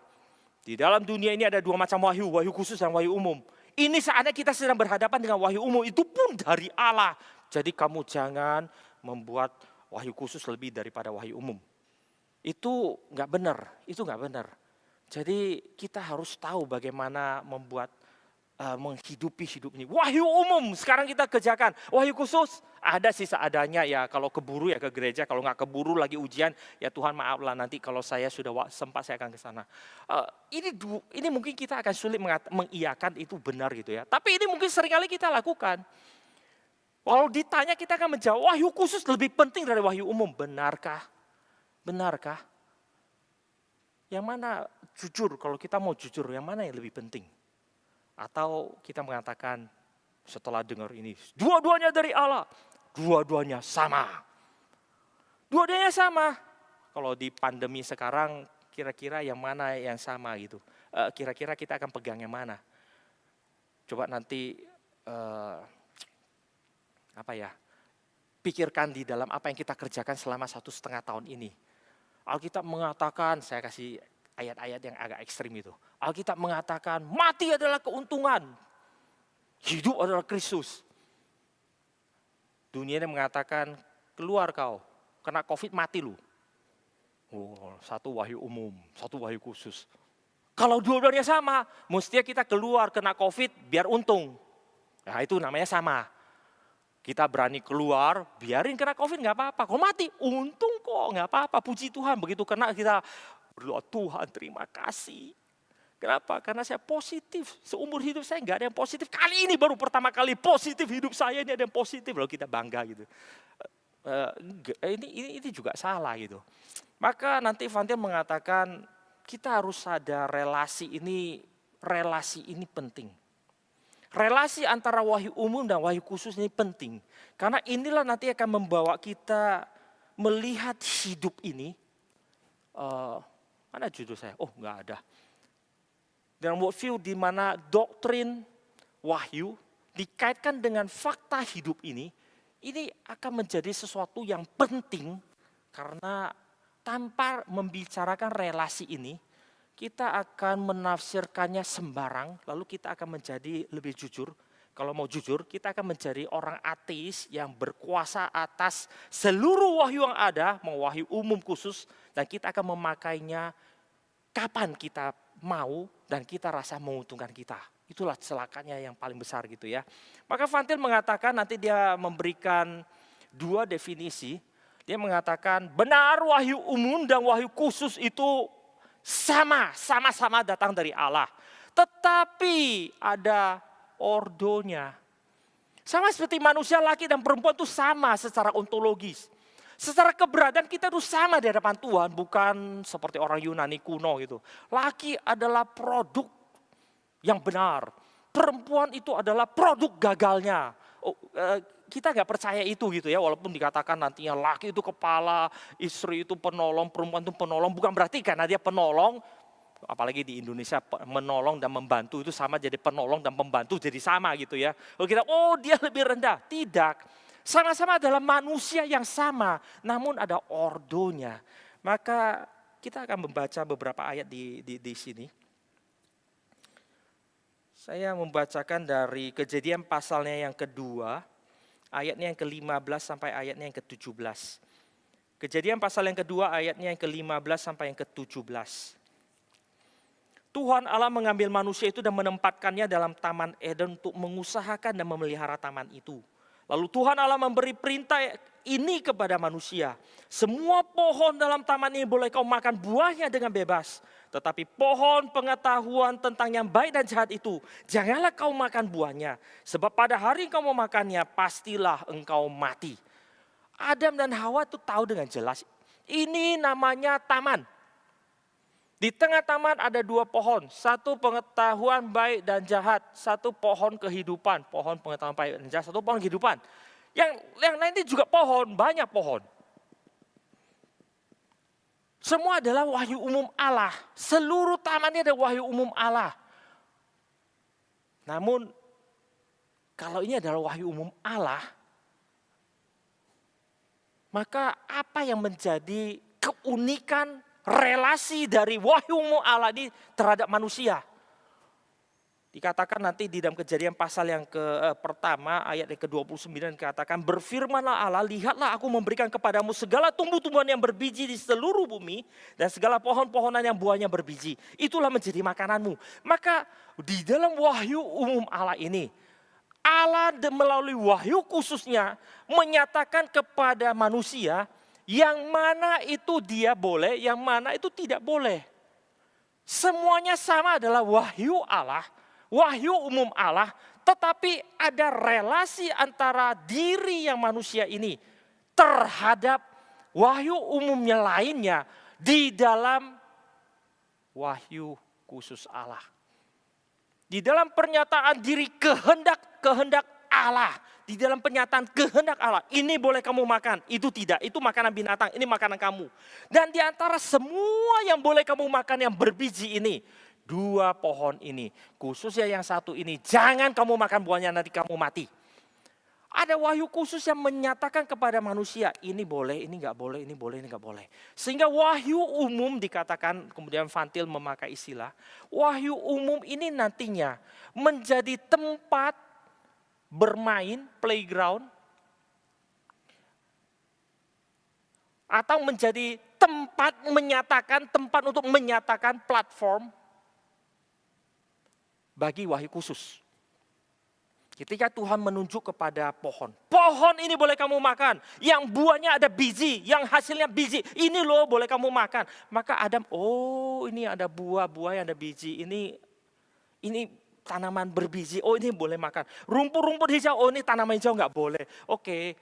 Di dalam dunia ini ada 2 macam wahyu khusus dan wahyu umum. Ini saatnya kita sedang berhadapan dengan wahyu umum, itu pun dari Allah. Jadi kamu jangan membuat wahyu khusus lebih daripada wahyu umum. Itu enggak benar. Jadi kita harus tahu bagaimana menghidupi hidup ini. Wahyu umum sekarang kita kerjakan. Wahyu khusus ada sih seadanya ya, kalau keburu ya ke gereja, kalau nggak keburu lagi ujian ya Tuhan maaf lah, nanti kalau saya sudah sempat saya akan ke sana. Ini mungkin kita akan sulit mengiyakan itu benar gitu ya. Tapi ini mungkin seringkali kita lakukan. Walau ditanya kita akan menjawab wahyu khusus lebih penting dari wahyu umum. Benarkah? Yang mana jujur, kalau kita mau jujur, yang mana yang lebih penting? Atau kita mengatakan setelah dengar ini, dua-duanya dari Allah, dua-duanya sama. Kalau di pandemi sekarang, kira-kira yang mana yang sama gitu? Kira-kira kita akan pegang yang mana? Coba nanti pikirkan di dalam apa yang kita kerjakan selama 1,5 tahun ini. Alkitab mengatakan, saya kasih ayat-ayat yang agak ekstrim itu. Alkitab mengatakan mati adalah keuntungan, hidup adalah Kristus. Dunia ini mengatakan keluar kau, kena COVID mati lu. Satu wahyu umum, satu wahyu khusus. Kalau dua-duanya sama, mestinya kita keluar kena COVID biar untung. Nah itu namanya sama. Kita berani keluar, biarin kena COVID nggak apa-apa. Kalau mati untung kok, nggak apa-apa. Puji Tuhan, begitu kena kita berdoa, Tuhan terima kasih. Kenapa? Karena saya positif. Seumur hidup saya nggak ada yang positif. Kali ini baru pertama kali positif hidup saya, ini ada yang positif. Lalu kita bangga gitu. Ini juga salah gitu. Maka nanti Vantil mengatakan kita harus sadar relasi ini penting. Relasi antara wahyu umum dan wahyu khusus ini penting. Karena inilah nanti akan membawa kita melihat hidup ini. Mana judul saya? Oh nggak ada. Dalam worldview di mana doktrin wahyu dikaitkan dengan fakta hidup ini akan menjadi sesuatu yang penting karena tanpa membicarakan relasi ini, kita akan menafsirkannya sembarang, lalu kita akan menjadi lebih jujur. Kalau mau jujur, kita akan menjadi orang ateis yang berkuasa atas seluruh wahyu yang ada, mau wahyu umum khusus, dan kita akan memakainya kapan kita mau dan kita rasa menguntungkan kita. Itulah celakanya yang paling besar gitu ya. Maka Van Til mengatakan, nanti dia memberikan dua definisi. Dia mengatakan benar wahyu umum dan wahyu khusus itu sama-sama datang dari Allah. Tetapi ada ordonya. Sama seperti manusia laki dan perempuan itu sama secara ontologis. Secara keberadaan kita itu sama di hadapan Tuhan, bukan seperti orang Yunani kuno gitu. Laki adalah produk yang benar. Perempuan itu adalah produk gagalnya. Kita nggak percaya itu gitu ya, walaupun dikatakan nantinya laki itu kepala, istri itu penolong, perempuan itu penolong, bukan berarti karena dia penolong, apalagi di Indonesia menolong dan membantu itu sama, jadi penolong dan pembantu jadi sama gitu ya. Kalau kita, dia lebih rendah, tidak. Sama-sama adalah manusia yang sama, namun ada ordonya. Maka kita akan membaca beberapa ayat di sini. Saya membacakan dari Kejadian pasalnya yang kedua, ayatnya yang ke-15 sampai ayatnya yang ke-17. Kejadian pasal yang kedua ayatnya yang ke-15 sampai yang ke-17. Tuhan Allah mengambil manusia itu dan menempatkannya dalam Taman Eden untuk mengusahakan dan memelihara taman itu. Lalu Tuhan Allah memberi perintah ini kepada manusia. Semua pohon dalam taman ini boleh kau makan buahnya dengan bebas. Tetapi pohon pengetahuan tentang yang baik dan jahat itu, janganlah kau makan buahnya. Sebab pada hari engkau memakannya, pastilah engkau mati. Adam dan Hawa itu tahu dengan jelas, ini namanya taman. Di tengah taman ada dua pohon, satu pengetahuan baik dan jahat, satu pohon kehidupan, pohon pengetahuan baik dan jahat, satu pohon kehidupan. Yang lain ini juga pohon, banyak pohon. Semua adalah wahyu umum Allah. Seluruh taman ini ada wahyu umum Allah. Namun kalau ini adalah wahyu umum Allah, maka apa yang menjadi keunikan relasi dari wahyu umum Allah ini terhadap manusia? Dikatakan nanti di dalam Kejadian pasal yang pertama ayat yang ke-29 dikatakan, berfirmanlah Allah, lihatlah aku memberikan kepadamu segala tumbuh-tumbuhan yang berbiji di seluruh bumi dan segala pohon-pohonan yang buahnya berbiji. Itulah menjadi makananmu. Maka di dalam wahyu umum Allah ini, Allah melalui wahyu khususnya menyatakan kepada manusia yang mana itu dia boleh, yang mana itu tidak boleh. Semuanya sama adalah wahyu Allah, wahyu umum Allah, tetapi ada relasi antara diri yang manusia ini terhadap wahyu umumnya lainnya di dalam wahyu khusus Allah. Di dalam pernyataan diri kehendak Allah, di dalam pernyataan kehendak Allah, ini boleh kamu makan, itu tidak, itu makanan binatang, ini makanan kamu. Dan di antara semua yang boleh kamu makan yang berbiji ini, dua pohon ini, khususnya yang satu ini, jangan kamu makan buahnya nanti kamu mati. Ada wahyu khusus yang menyatakan kepada manusia, ini boleh, ini enggak boleh, ini boleh, ini enggak boleh. Sehingga wahyu umum dikatakan, kemudian Van Til memakai istilah, wahyu umum ini nantinya menjadi tempat bermain, playground, atau menjadi tempat untuk menyatakan platform bagi wahyu khusus. Ketika Tuhan menunjuk kepada pohon. Pohon ini boleh kamu makan. Yang buahnya ada biji, yang hasilnya biji. Ini loh boleh kamu makan. Maka Adam, ini ada buah-buah yang ada biji. Ini tanaman berbiji, ini boleh makan. Rumput-rumput hijau, ini tanaman hijau nggak boleh. Oke.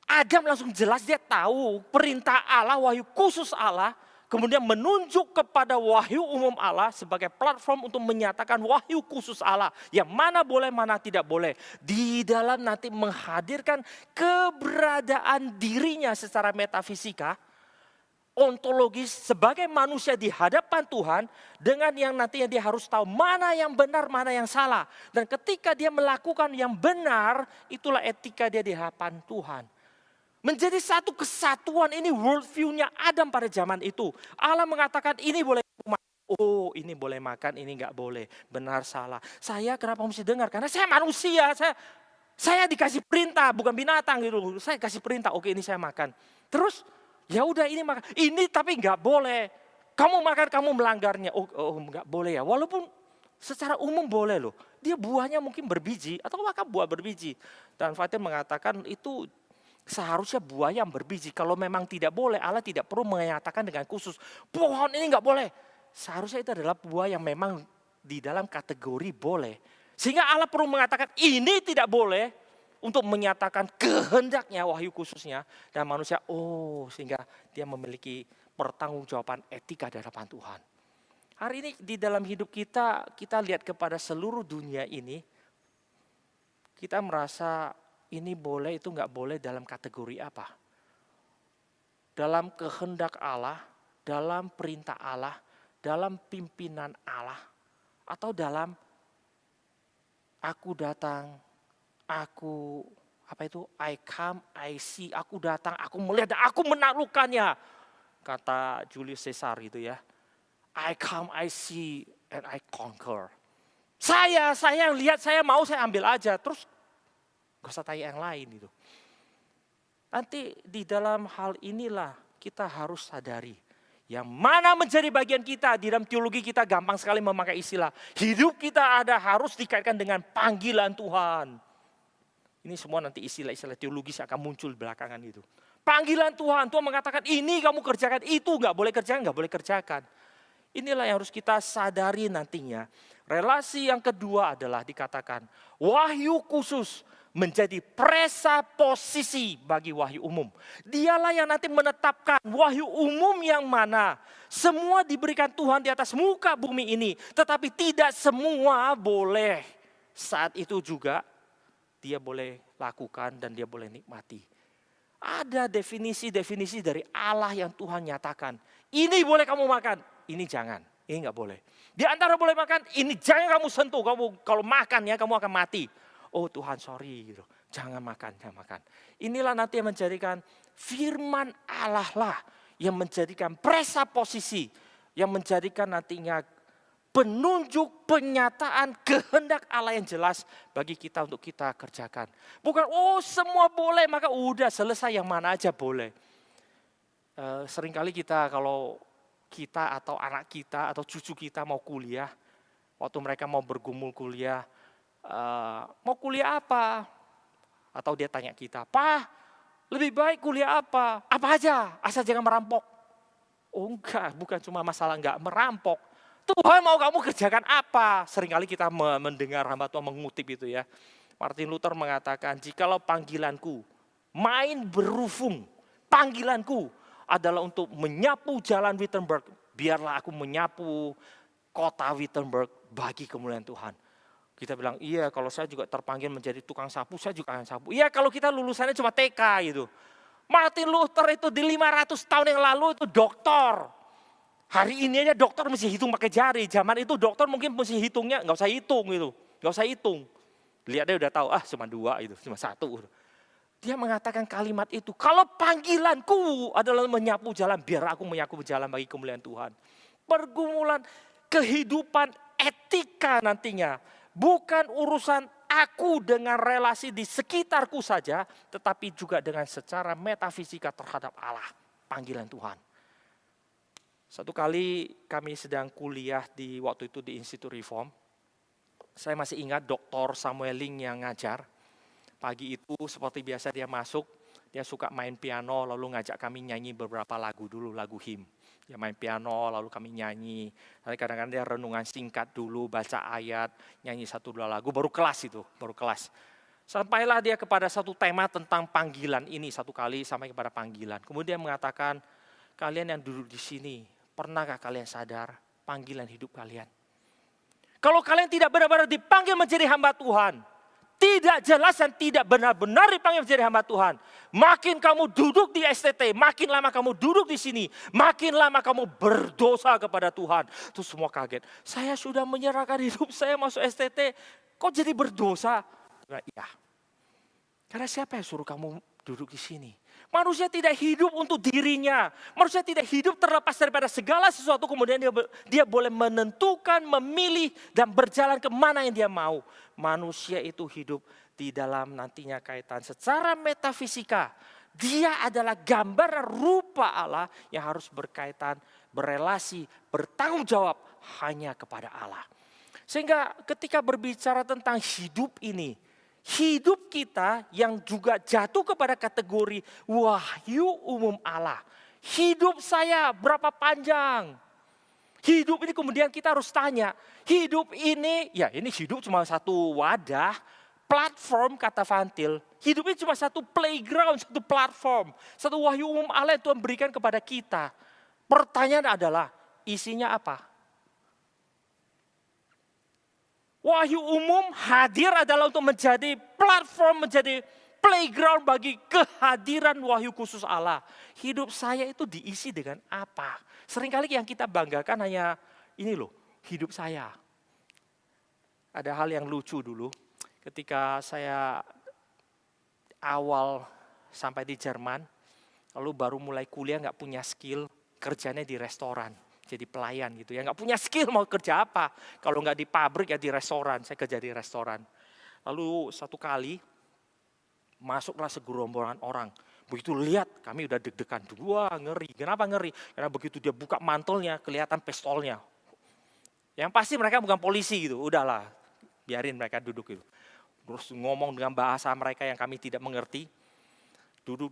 Adam langsung jelas, dia tahu perintah Allah, wahyu khusus Allah. Kemudian menunjuk kepada wahyu umum Allah sebagai platform untuk menyatakan wahyu khusus Allah. Yang mana boleh, mana tidak boleh. Di dalam nanti menghadirkan keberadaan dirinya secara metafisika, ontologis sebagai manusia di hadapan Tuhan. Dengan yang nantinya dia harus tahu mana yang benar, mana yang salah. Dan ketika dia melakukan yang benar, itulah etika dia di hadapan Tuhan. Menjadi satu kesatuan, ini worldview-nya Adam pada zaman itu. Allah mengatakan ini boleh kamu Oh, ini boleh makan, ini nggak boleh. Benar, salah. Saya kenapa mesti dengar? Karena saya manusia. Saya dikasih perintah, bukan binatang gitu. Saya kasih perintah, oke ini saya makan. Terus, ya udah ini makan. Ini tapi nggak boleh. Kamu makan, kamu melanggarnya. Oh, nggak boleh ya. Walaupun secara umum boleh loh. Dia buahnya mungkin berbiji atau makan buah berbiji. Dan Fatir mengatakan itu seharusnya buah yang berbiji. Kalau memang tidak boleh, Allah tidak perlu menyatakan dengan khusus. Pohon ini nggak boleh. Seharusnya itu adalah buah yang memang di dalam kategori boleh. Sehingga Allah perlu mengatakan ini tidak boleh untuk menyatakan kehendaknya, wahyu khususnya. Dan manusia, sehingga dia memiliki pertanggungjawaban etika di hadapan Tuhan. Hari ini di dalam hidup kita, kita lihat kepada seluruh dunia ini. Kita merasa ini boleh, itu nggak boleh dalam kategori apa. Dalam kehendak Allah, dalam perintah Allah, dalam pimpinan Allah, atau dalam aku datang, I come, I see, aku datang, aku melihat, aku menaklukkannya. Kata Julius Caesar itu ya. I come, I see, and I conquer. Saya yang lihat, saya mau, saya ambil aja. Terus gak usah tanya yang lain gitu. Nanti di dalam hal inilah kita harus sadari. Yang mana menjadi bagian kita, di dalam teologi kita gampang sekali memakai istilah. Hidup kita harus dikaitkan dengan panggilan Tuhan. Ini semua nanti istilah-istilah teologis akan muncul belakangan itu. Panggilan Tuhan, Tuhan mengatakan ini kamu kerjakan, itu nggak boleh kerjakan. Inilah yang harus kita sadari nantinya. Relasi yang kedua adalah dikatakan wahyu khusus menjadi presaposisi bagi wahyu umum. Dialah yang nanti menetapkan wahyu umum yang mana. Semua diberikan Tuhan di atas muka bumi ini. Tetapi tidak semua boleh. Saat itu juga dia boleh lakukan dan dia boleh nikmati. Ada definisi-definisi dari Allah yang Tuhan nyatakan. Ini boleh kamu makan, ini jangan, ini nggak boleh. Di antara boleh makan, ini jangan kamu sentuh. Kamu kalau makan ya kamu akan mati. Oh Tuhan sorry gitu, jangan makan. Inilah nanti yang menjadikan firman Allah lah yang menjadikan presaposisi, yang menjadikan nantinya penunjuk penyataan kehendak Allah yang jelas bagi kita untuk kita kerjakan. Bukan semua boleh maka udah selesai yang mana aja boleh. Seringkali kita kalau kita atau anak kita atau cucu kita mau kuliah, waktu mereka mau bergumul kuliah, mau kuliah apa? Atau dia tanya kita, "Pak, lebih baik kuliah apa? Apa aja, asal jangan merampok." Oh enggak, bukan cuma masalah enggak merampok. Tuhan mau kamu kerjakan apa? Seringkali kita mendengar hamba Tuhan mengutip itu ya. Martin Luther mengatakan, jikalau panggilanku main berufung, panggilanku adalah untuk menyapu jalan Wittenberg, biarlah aku menyapu kota Wittenberg bagi kemuliaan Tuhan. Kita bilang, iya kalau saya juga terpanggil menjadi tukang sapu, saya juga akan sapu. Iya kalau kita lulusannya cuma TK gitu. Martin Luther itu di 500 tahun yang lalu itu doktor. Hari ini aja dokter mesti hitung pakai jari. Zaman itu dokter mungkin mesti hitungnya, nggak usah hitung gitu. Nggak usah hitung. Lihat dia udah tahu, cuma 2 itu, cuma 1. Dia mengatakan kalimat itu, kalau panggilanku adalah menyapu jalan, biar aku menyapu jalan bagi kemuliaan Tuhan. Pergumulan kehidupan etika nantinya. Bukan urusan aku dengan relasi di sekitarku saja, tetapi juga dengan secara metafisika terhadap Allah, panggilan Tuhan. Satu kali kami sedang kuliah waktu itu di Institut Reform. Saya masih ingat Dr. Samuel Ling yang ngajar. Pagi itu seperti biasa dia masuk, dia suka main piano lalu ngajak kami nyanyi beberapa lagu dulu, lagu hymn. Dia main piano lalu kami nyanyi. Nanti kadang-kadang dia renungan singkat dulu, baca ayat, nyanyi 1-2 lagu, baru kelas. Sampailah dia kepada satu tema tentang panggilan ini satu kali sampai kepada panggilan. Kemudian mengatakan, kalian yang duduk di sini, pernahkah kalian sadar panggilan hidup kalian? Kalau kalian tidak benar-benar dipanggil menjadi hamba Tuhan, tidak jelas dan tidak benar-benar dipanggil menjadi hamba Tuhan, makin kamu duduk di STT, makin lama kamu duduk di sini, makin lama kamu berdosa kepada Tuhan. Terus semua kaget, saya sudah menyerahkan hidup saya masuk STT, kok jadi berdosa? Iya, karena siapa yang suruh kamu duduk di sini? Manusia tidak hidup untuk dirinya. Manusia tidak hidup terlepas daripada segala sesuatu. Kemudian dia boleh menentukan, memilih, dan berjalan kemana yang dia mau. Manusia itu hidup di dalam nantinya kaitan secara metafisika. Dia adalah gambaran rupa Allah yang harus berkaitan, berelasi, bertanggung jawab hanya kepada Allah. Sehingga ketika berbicara tentang hidup ini, hidup kita yang juga jatuh kepada kategori wahyu umum Allah. Hidup saya berapa panjang? Hidup ini kemudian kita harus tanya, hidup ini, ya ini hidup cuma satu wadah, platform kata Vantil. Hidup ini cuma satu playground, satu platform. Satu wahyu umum Allah yang Tuhan berikan kepada kita. Pertanyaan adalah, isinya apa? Wahyu umum hadir adalah untuk menjadi platform, menjadi playground bagi kehadiran wahyu khusus Allah. Hidup saya itu diisi dengan apa? Seringkali yang kita banggakan hanya ini loh, hidup saya. Ada hal yang lucu dulu, ketika saya awal sampai di Jerman, lalu baru mulai kuliah gak punya skill, kerjanya di restoran. Jadi pelayan gitu ya, nggak punya skill mau kerja apa. Kalau nggak di pabrik ya di restoran, saya kerja di restoran. Lalu satu kali masuklah segerombolan orang. Begitu lihat kami udah deg-degan, wah ngeri. Kenapa ngeri? Karena begitu dia buka mantelnya kelihatan pistolnya. Yang pasti mereka bukan polisi gitu, udahlah biarin mereka duduk gitu. Terus ngomong dengan bahasa mereka yang kami tidak mengerti. Duduk,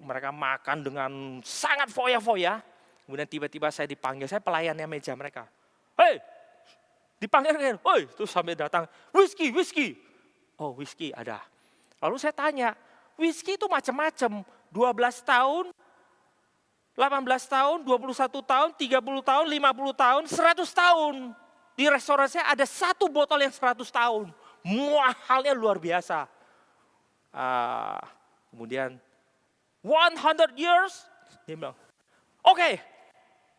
mereka makan dengan sangat foya-foya. Kemudian tiba-tiba saya dipanggil, saya pelayannya meja mereka. Hei, dipanggil, hoi, terus sampai datang, whisky. Oh whisky ada. Lalu saya tanya, whisky itu macam-macam, 12 tahun, 18 tahun, 21 tahun, 30 tahun, 50 tahun, 100 tahun. Di restoran saya ada satu botol yang 100 tahun. Mahalnya luar biasa. Kemudian 100 years, dia bilang, oke.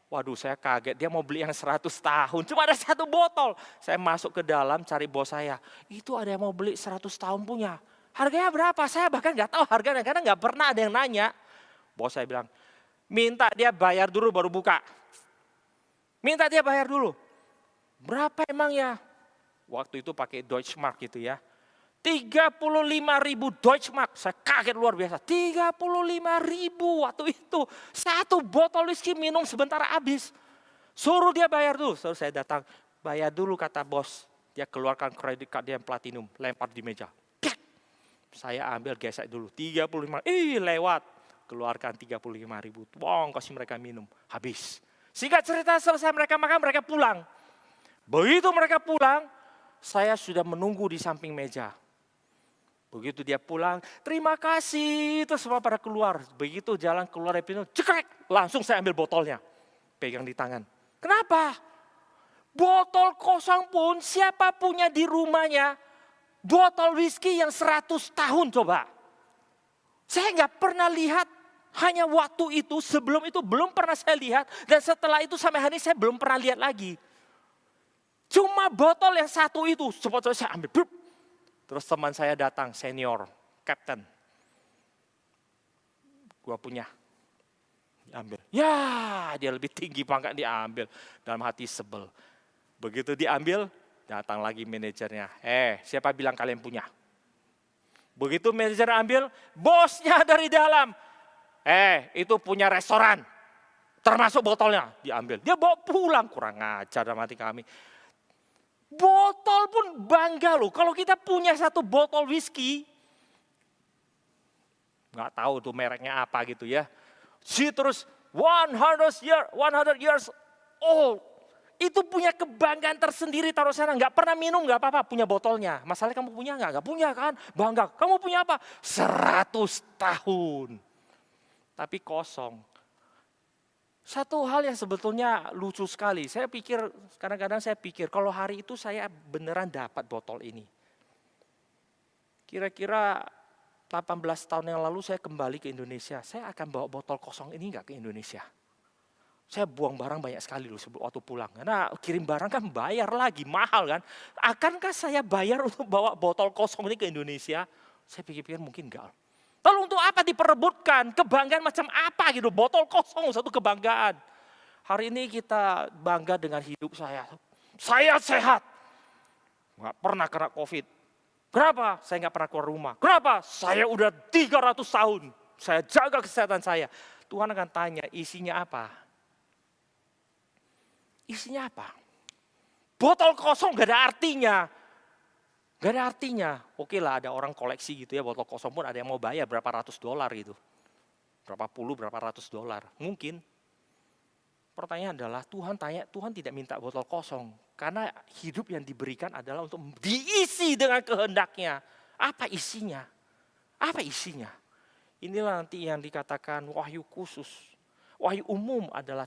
Waduh saya kaget, dia mau beli yang 100 tahun, cuma ada satu botol. Saya masuk ke dalam cari bos saya, itu ada yang mau beli 100 tahun punya. Harganya berapa? Saya bahkan gak tahu harganya, karena gak pernah ada yang nanya. Bos saya bilang, minta dia bayar dulu baru buka. Minta dia bayar dulu. Berapa emangnya? Waktu itu pakai Deutschmark gitu ya. 35.000 Deutschmark, saya kaget luar biasa. 35.000 waktu itu. Satu botol whisky minum sebentar habis. Suruh dia bayar dulu. Suruh saya datang, bayar dulu kata bos. Dia keluarkan kredit card dia yang platinum, lempar di meja. Piak! Saya ambil gesek dulu, 35, lewat. Keluarkan 35.000, wong kasih mereka minum, habis. Singkat cerita selesai mereka makan, mereka pulang. Begitu mereka pulang, saya sudah menunggu di samping meja. Begitu dia pulang, terima kasih, terus semua pada keluar. Begitu jalan keluar dari pintu, cekrek, langsung saya ambil botolnya. Pegang di tangan. Kenapa? Botol kosong pun siapa punya di rumahnya, botol whisky yang 100 tahun coba. Saya nggak pernah lihat, hanya waktu itu, sebelum itu belum pernah saya lihat. Dan setelah itu sampai hari ini saya belum pernah lihat lagi. Cuma botol yang satu itu, cepat saya ambil. Brup. Terus teman saya datang, senior, kapten. Gua punya, diambil. Ya, dia lebih tinggi pangkat diambil. Dalam hati sebel. Begitu diambil, datang lagi manajernya. Siapa bilang kalian punya? Begitu manajer ambil, bosnya dari dalam. Itu punya restoran. Termasuk botolnya, diambil. Dia bawa pulang, kurang ajar dalam hati kami. Botol pun bangga loh, kalau kita punya satu botol whisky, nggak tahu tuh mereknya apa gitu ya. Terus 100 years old, itu punya kebanggaan tersendiri taruh sana. Nggak pernah minum nggak apa-apa, punya botolnya. Masalahnya kamu punya nggak punya kan, bangga. Kamu punya apa? 100 tahun, tapi kosong. Satu hal yang sebetulnya lucu sekali, saya pikir, kadang-kadang saya pikir kalau hari itu saya beneran dapat botol ini. Kira-kira 18 tahun yang lalu saya kembali ke Indonesia, saya akan bawa botol kosong ini enggak ke Indonesia. Saya buang barang banyak sekali loh sebelum waktu pulang, karena kirim barang kan bayar lagi, mahal kan. Akankah saya bayar untuk bawa botol kosong ini ke Indonesia? Saya pikir-pikir mungkin enggak. Lalu untuk apa diperebutkan? Kebanggaan macam apa gitu? Botol kosong satu kebanggaan. Hari ini kita bangga dengan hidup saya. Saya sehat. Nggak pernah kena COVID. Kenapa? Saya nggak pernah keluar rumah. Kenapa? Saya udah 300 tahun. Saya jaga kesehatan saya. Tuhan akan tanya, isinya apa? Isinya apa? Botol kosong gak ada artinya. Gak ada artinya. Oke lah, ada orang koleksi gitu ya, botol kosong pun ada yang mau bayar berapa ratus dolar gitu. Berapa puluh, berapa ratus dolar. Mungkin. Pertanyaan adalah Tuhan tidak minta botol kosong. Karena hidup yang diberikan adalah untuk diisi dengan kehendaknya. Apa isinya? Apa isinya? Inilah nanti yang dikatakan wahyu khusus. Wahyu umum adalah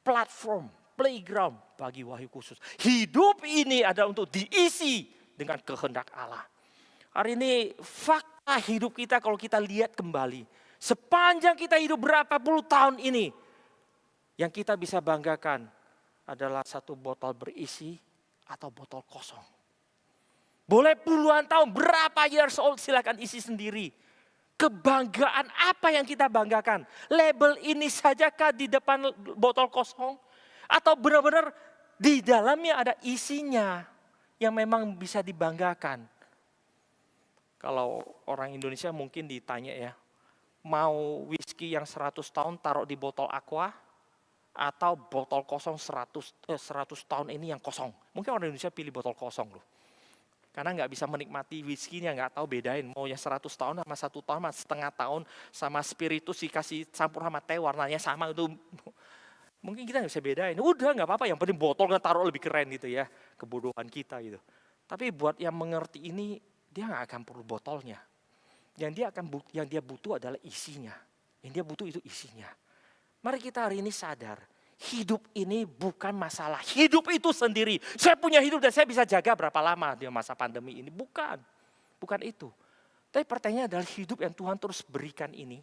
platform, playground bagi wahyu khusus. Hidup ini adalah untuk diisi dengan kehendak Allah. Hari ini fakta hidup kita kalau kita lihat kembali. Sepanjang kita hidup berapa puluh tahun ini. Yang kita bisa banggakan adalah satu botol berisi atau botol kosong. Boleh puluhan tahun, berapa years old silakan isi sendiri. Kebanggaan apa yang kita banggakan? Label ini sajakah di depan botol kosong? Atau benar-benar di dalamnya ada isinya yang memang bisa dibanggakan? Kalau orang Indonesia mungkin ditanya ya, mau whisky yang 100 tahun taruh di botol aqua? Atau botol kosong 100 tahun ini yang kosong. Mungkin orang Indonesia pilih botol kosong loh. Karena nggak bisa menikmati whisky-nya, nggak tahu bedain. Mau yang 100 tahun sama 1 tahun sama setengah tahun sama spiritus dikasih campur sama teh warnanya sama itu. Mungkin kita nggak bisa bedain. Udah nggak apa-apa, yang penting botolnya taruh lebih keren gitu ya. Kebodohan kita gitu. Tapi buat yang mengerti ini, dia nggak akan perlu botolnya. Yang dia butuh adalah isinya. Yang dia butuh itu isinya. Mari kita hari ini sadar, hidup ini bukan masalah. Hidup itu sendiri. Saya punya hidup dan saya bisa jaga berapa lama di masa pandemi ini. Bukan itu. Tapi pertanyaannya adalah hidup yang Tuhan terus berikan ini,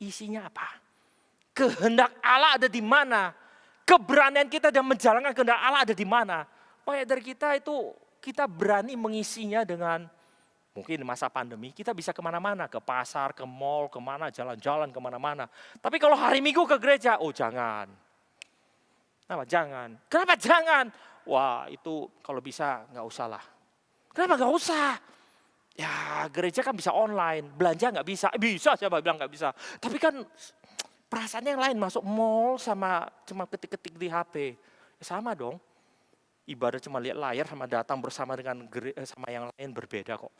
isinya apa? Kehendak Allah ada di mana? Keberanian kita dan menjalankan kehendak Allah ada di mana? Banyak dari kita itu, kita berani mengisinya dengan mungkin masa pandemi kita bisa kemana-mana, ke pasar, ke mall, kemana, jalan-jalan kemana-mana. Tapi kalau hari Minggu ke gereja, oh jangan. Kenapa jangan? Kenapa jangan? Wah itu kalau bisa nggak usah lah. Kenapa nggak usah? Ya gereja kan bisa online, belanja nggak bisa. Bisa siapa bilang nggak bisa. Tapi kan perasaannya yang lain, masuk mall sama cuma ketik-ketik di HP. Ya, sama dong. Ibadah cuma lihat layar sama datang bersama dengan sama yang lain berbeda kok.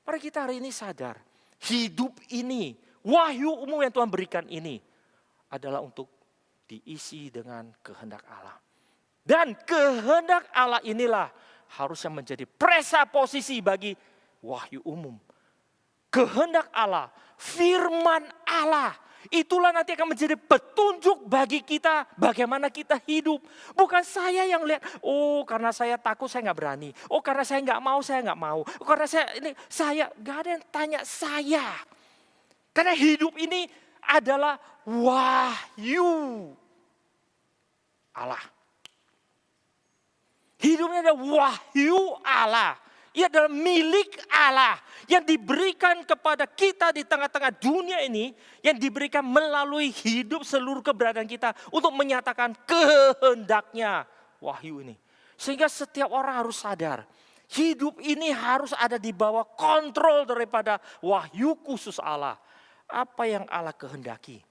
Mari kita hari ini sadar, hidup ini, wahyu umum yang Tuhan berikan ini adalah untuk diisi dengan kehendak Allah. Dan kehendak Allah inilah harusnya menjadi presaposisi bagi wahyu umum. Kehendak Allah, firman Allah, itulah nanti akan menjadi petunjuk bagi kita bagaimana kita hidup. Bukan saya yang lihat, oh karena saya takut saya nggak berani. Oh karena saya nggak mau. Oh karena saya nggak ada yang tanya saya. Karena hidup ini adalah wahyu Allah. Hidupnya adalah wahyu Allah. Ia adalah milik Allah yang diberikan kepada kita di tengah-tengah dunia ini, yang diberikan melalui hidup seluruh keberadaan kita untuk menyatakan kehendaknya wahyu ini. Sehingga setiap orang harus sadar, hidup ini harus ada di bawah kontrol daripada wahyu khusus Allah. Apa yang Allah kehendaki,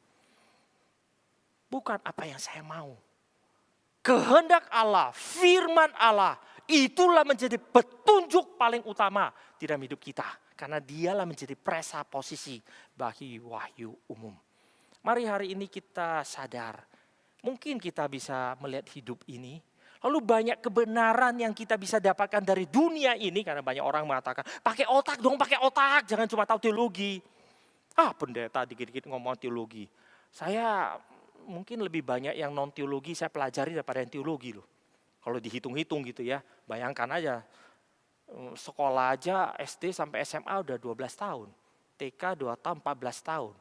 bukan apa yang saya mau. Kehendak Allah, firman Allah, itulah menjadi petunjuk paling utama di dalam hidup kita. Karena dialah menjadi presaposisi bagi wahyu umum. Mari hari ini kita sadar. Mungkin kita bisa melihat hidup ini. Lalu banyak kebenaran yang kita bisa dapatkan dari dunia ini. Karena banyak orang mengatakan, pakai otak dong, pakai otak. Jangan cuma tahu teologi. Pendeta dikit-dikit ngomong teologi. Saya mungkin lebih banyak yang non teologi saya pelajari daripada yang teologi loh. Kalau dihitung-hitung gitu ya, bayangkan aja sekolah aja SD sampai SMA udah 12 tahun. TK 2 tahun, 14 tahun.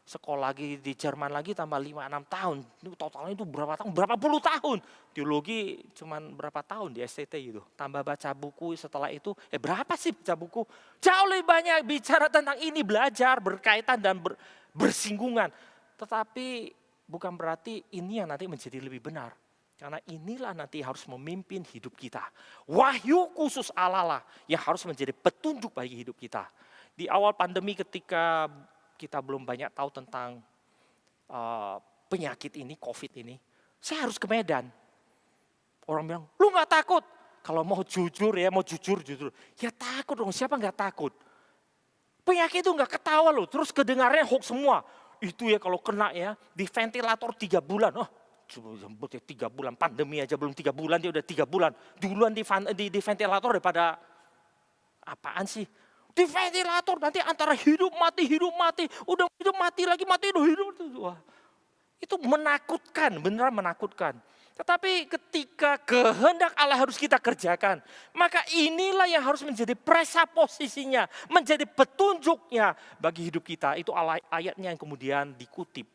sekolah lagi di Jerman lagi tambah 5-6 tahun. Itu totalnya itu berapa tahun? Berapa puluh tahun. Teologi cuman berapa tahun di STT gitu. Tambah baca buku setelah itu, berapa sih baca buku? Jauh lebih banyak bicara tentang ini, belajar, berkaitan dan bersinggungan. Tetapi bukan berarti ini yang nanti menjadi lebih benar. Karena inilah nanti harus memimpin hidup kita. Wahyu khusus Allah lah yang harus menjadi petunjuk bagi hidup kita. Di awal pandemi ketika kita belum banyak tahu tentang penyakit ini, COVID ini, saya harus ke Medan. Orang bilang, lu gak takut? Kalau mau jujur, ya takut dong, siapa gak takut? Penyakit itu gak ketawa loh, terus kedengarannya hoax semua. Itu ya kalau kena ya, di ventilator 3 bulan. Oh, 3 bulan, pandemi aja belum 3 bulan, dia udah 3 bulan. Duluan di ventilator daripada apaan sih? Di ventilator nanti antara hidup mati, udah hidup mati lagi, mati hidup. Wah, itu menakutkan, beneran menakutkan. Tetapi ketika kehendak Allah harus kita kerjakan, maka inilah yang harus menjadi presaposisinya, menjadi petunjuknya bagi hidup kita. Itu ayatnya yang kemudian dikutip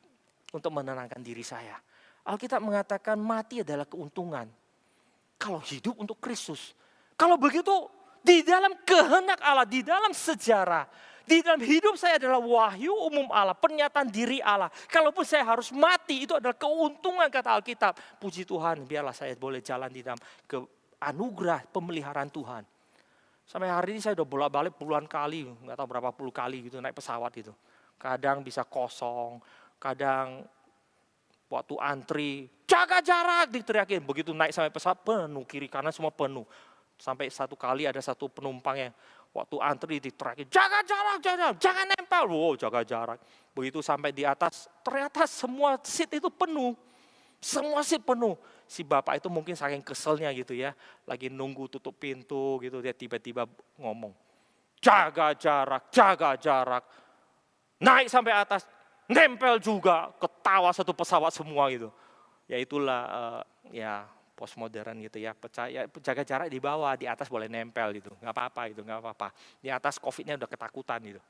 untuk menenangkan diri saya. Alkitab mengatakan mati adalah keuntungan. Kalau hidup untuk Kristus. Kalau begitu, di dalam kehendak Allah, di dalam sejarah, di dalam hidup saya adalah wahyu umum Allah, pernyataan diri Allah. Kalaupun saya harus mati, itu adalah keuntungan kata Alkitab. Puji Tuhan, biarlah saya boleh jalan di dalam anugerah pemeliharaan Tuhan. Sampai hari ini saya udah bolak-balik puluhan kali, nggak tahu berapa puluh kali gitu naik pesawat itu. Kadang bisa kosong, kadang waktu antri, jaga jarak diteriakin. Begitu naik sampai pesawat penuh, kiri kanan semua penuh. Sampai satu kali ada satu penumpang yang waktu antri diteriakin, jaga jarak, jangan nempel. Wow, jaga jarak. Begitu sampai di atas, ternyata semua seat itu penuh. Semua seat penuh. Si bapak itu mungkin saking keselnya gitu ya, lagi nunggu tutup pintu gitu, dia tiba-tiba ngomong, jaga jarak. Naik sampai atas, nempel juga, ketawa satu pesawat semua gitu. Ya itulah ya postmodern gitu ya, percaya jaga jarak di bawah, di atas boleh nempel gitu, nggak apa-apa. Di atas COVID-nya udah ketakutan gitu.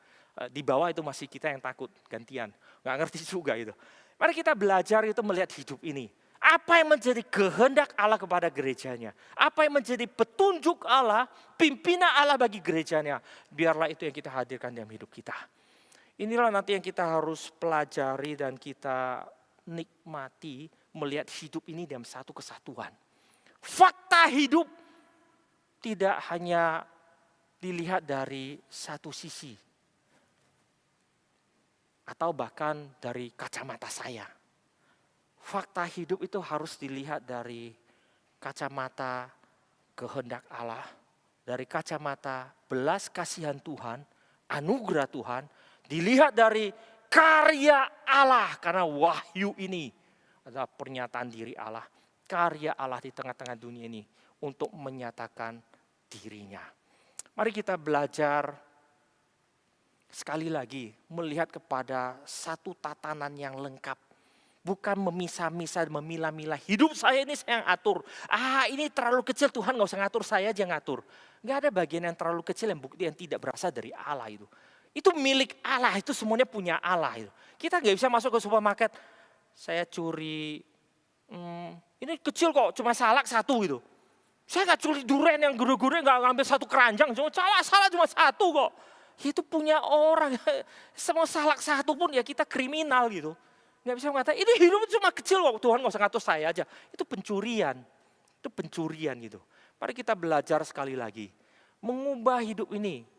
Di bawah itu masih kita yang takut, gantian, nggak ngerti juga gitu. Mari kita belajar itu melihat hidup ini. Apa yang menjadi kehendak Allah kepada gerejanya? Apa yang menjadi petunjuk Allah, pimpinan Allah bagi gerejanya? Biarlah itu yang kita hadirkan dalam hidup kita. Inilah nanti yang kita harus pelajari dan kita nikmati melihat hidup ini dalam satu kesatuan. Fakta hidup tidak hanya dilihat dari satu sisi. Atau bahkan dari kacamata saya. Fakta hidup itu harus dilihat dari kacamata kehendak Allah. Dari kacamata belas kasihan Tuhan, anugerah Tuhan. Dilihat dari karya Allah, karena wahyu ini adalah pernyataan diri Allah. Karya Allah di tengah-tengah dunia ini untuk menyatakan dirinya. Mari kita belajar sekali lagi melihat kepada satu tatanan yang lengkap. Bukan memisah-misah, memilah-milah. Hidup saya ini saya yang atur. Ini terlalu kecil, Tuhan gak usah ngatur, saya aja ngatur. Gak ada bagian yang terlalu kecil yang tidak berasal dari Allah itu. Itu milik Allah, itu semuanya punya Allah itu. Kita gak bisa masuk ke supermarket, saya curi, ini kecil kok, cuma salak satu gitu. Saya gak curi durian yang gede-gede, gak ngambil satu keranjang, cuma salak cuma satu kok. Itu punya orang, semua salak satu pun ya kita kriminal gitu. Gak bisa mengatakan, ini hidup cuma kecil kok, Tuhan gak usah ngatur saya aja. Itu pencurian gitu. Mari kita belajar sekali lagi, mengubah hidup ini.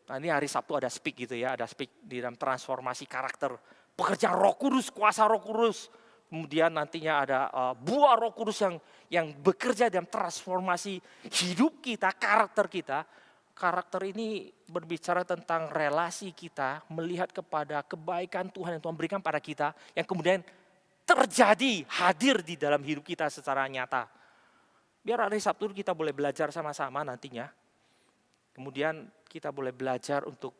Nah ini hari Sabtu ada speak gitu ya, ada speak di dalam transformasi karakter. Pekerjaan Roh Kudus, kuasa Roh Kudus. Kemudian nantinya ada buah Roh Kudus yang bekerja dalam transformasi hidup kita, karakter kita. Karakter ini berbicara tentang relasi kita, melihat kepada kebaikan Tuhan yang Tuhan berikan pada kita, yang kemudian terjadi, hadir di dalam hidup kita secara nyata. Biar hari Sabtu kita boleh belajar sama-sama nantinya. Kemudian kita boleh belajar untuk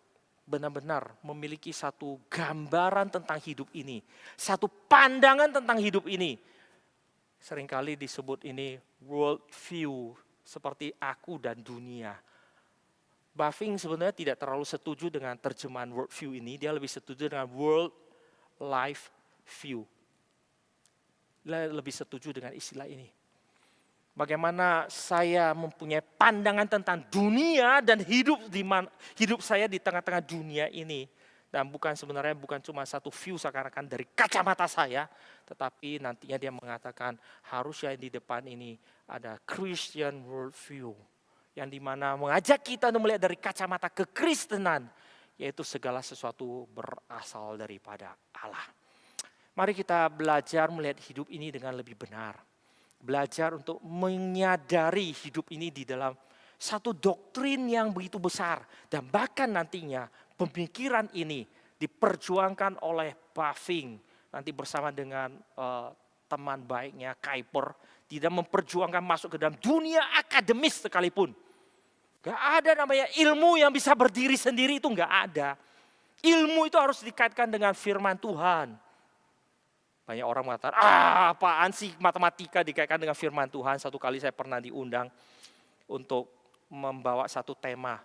benar-benar memiliki satu gambaran tentang hidup ini. Satu pandangan tentang hidup ini. Seringkali disebut ini world view, seperti aku dan dunia. Buffing sebenarnya tidak terlalu setuju dengan terjemahan world view ini. Dia lebih setuju dengan world life view. Lebih setuju dengan istilah ini. Bagaimana saya mempunyai pandangan tentang dunia dan hidup saya di tengah-tengah dunia ini. Dan sebenarnya bukan cuma satu view seakan-akan dari kacamata saya, tetapi nantinya dia mengatakan harusnya di depan ini ada Christian worldview, yang dimana mengajak kita untuk melihat dari kacamata kekristenan, yaitu segala sesuatu berasal daripada Allah. Mari kita belajar melihat hidup ini dengan lebih benar. Belajar untuk menyadari hidup ini di dalam satu doktrin yang begitu besar. Dan bahkan nantinya pemikiran ini diperjuangkan oleh Bavinck. Nanti bersama dengan teman baiknya Kuyper. Tidak memperjuangkan masuk ke dalam dunia akademis sekalipun. Gak ada namanya ilmu yang bisa berdiri sendiri, itu gak ada. Ilmu itu harus dikaitkan dengan firman Tuhan. Banyak orang mengatakan, apaan sih matematika dikaitkan dengan firman Tuhan. Satu kali saya pernah diundang untuk membawa satu tema.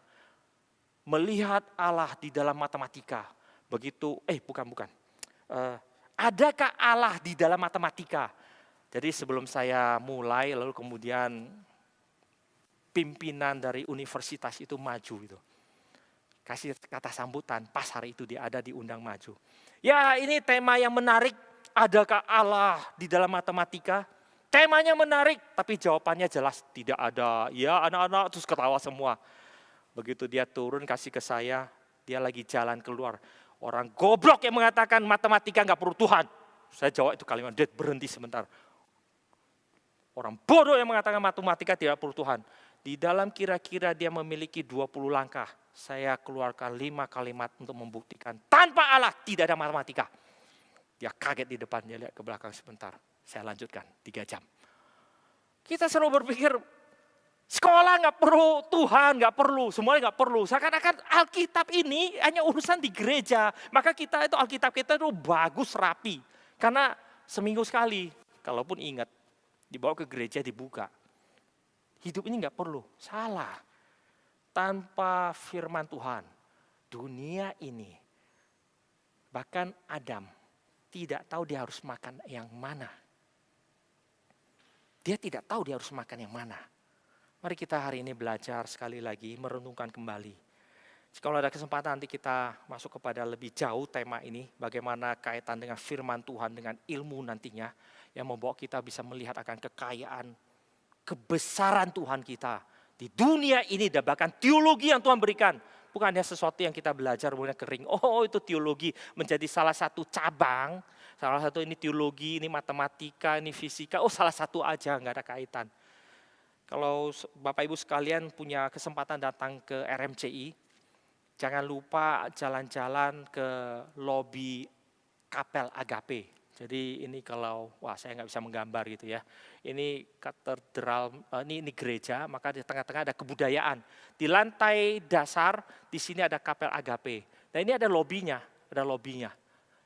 Melihat Allah di dalam matematika. Adakah Allah di dalam matematika? Jadi sebelum saya mulai, lalu kemudian pimpinan dari universitas itu maju itu. Kasih kata sambutan, pas hari itu dia ada diundang maju. Ya, ini tema yang menarik. Adakah Allah di dalam matematika? Temanya menarik, tapi jawabannya jelas tidak ada. Ya anak-anak, terus ketawa semua. Begitu dia turun kasih ke saya, dia lagi jalan keluar. Orang goblok yang mengatakan matematika nggak perlu Tuhan. Saya jawab itu kalimat, dia berhenti sebentar. Orang bodoh yang mengatakan matematika tidak perlu Tuhan. Di dalam kira-kira dia memiliki 20 langkah. Saya keluarkan 5 kalimat untuk membuktikan tanpa Allah tidak ada matematika. Dia kaget di depan, dia lihat ke belakang sebentar. Saya lanjutkan 3 jam. Kita selalu berpikir, sekolah nggak perlu, Tuhan nggak perlu, semuanya nggak perlu. Seakan-akan Alkitab ini hanya urusan di gereja. Maka kita itu Alkitab kita itu bagus, rapi. Karena seminggu sekali, kalaupun ingat, dibawa ke gereja dibuka. Hidup ini nggak perlu, salah. Tanpa firman Tuhan, dunia ini, bahkan Adam, tidak tahu dia harus makan yang mana. Dia tidak tahu dia harus makan yang mana. Mari kita hari ini belajar sekali lagi, merenungkan kembali. Kalau ada kesempatan nanti kita masuk kepada lebih jauh tema ini. Bagaimana kaitan dengan firman Tuhan, dengan ilmu nantinya. Yang membawa kita bisa melihat akan kekayaan, kebesaran Tuhan kita. Di dunia ini dan bahkan teologi yang Tuhan berikan. Bukan hanya sesuatu yang kita belajar kemudian kering. Oh itu teologi menjadi salah satu cabang. Salah satu ini teologi, ini matematika, ini fisika. Oh salah satu aja, nggak ada kaitan. Kalau Bapak Ibu sekalian punya kesempatan datang ke RMCI. Jangan lupa jalan-jalan ke lobi Kapel Agape. Jadi ini kalau, saya nggak bisa menggambar gitu ya. Ini katedral, ini gereja, maka di tengah-tengah ada kebudayaan. Di lantai dasar, di sini ada Kapel Agape. Nah ini ada lobinya.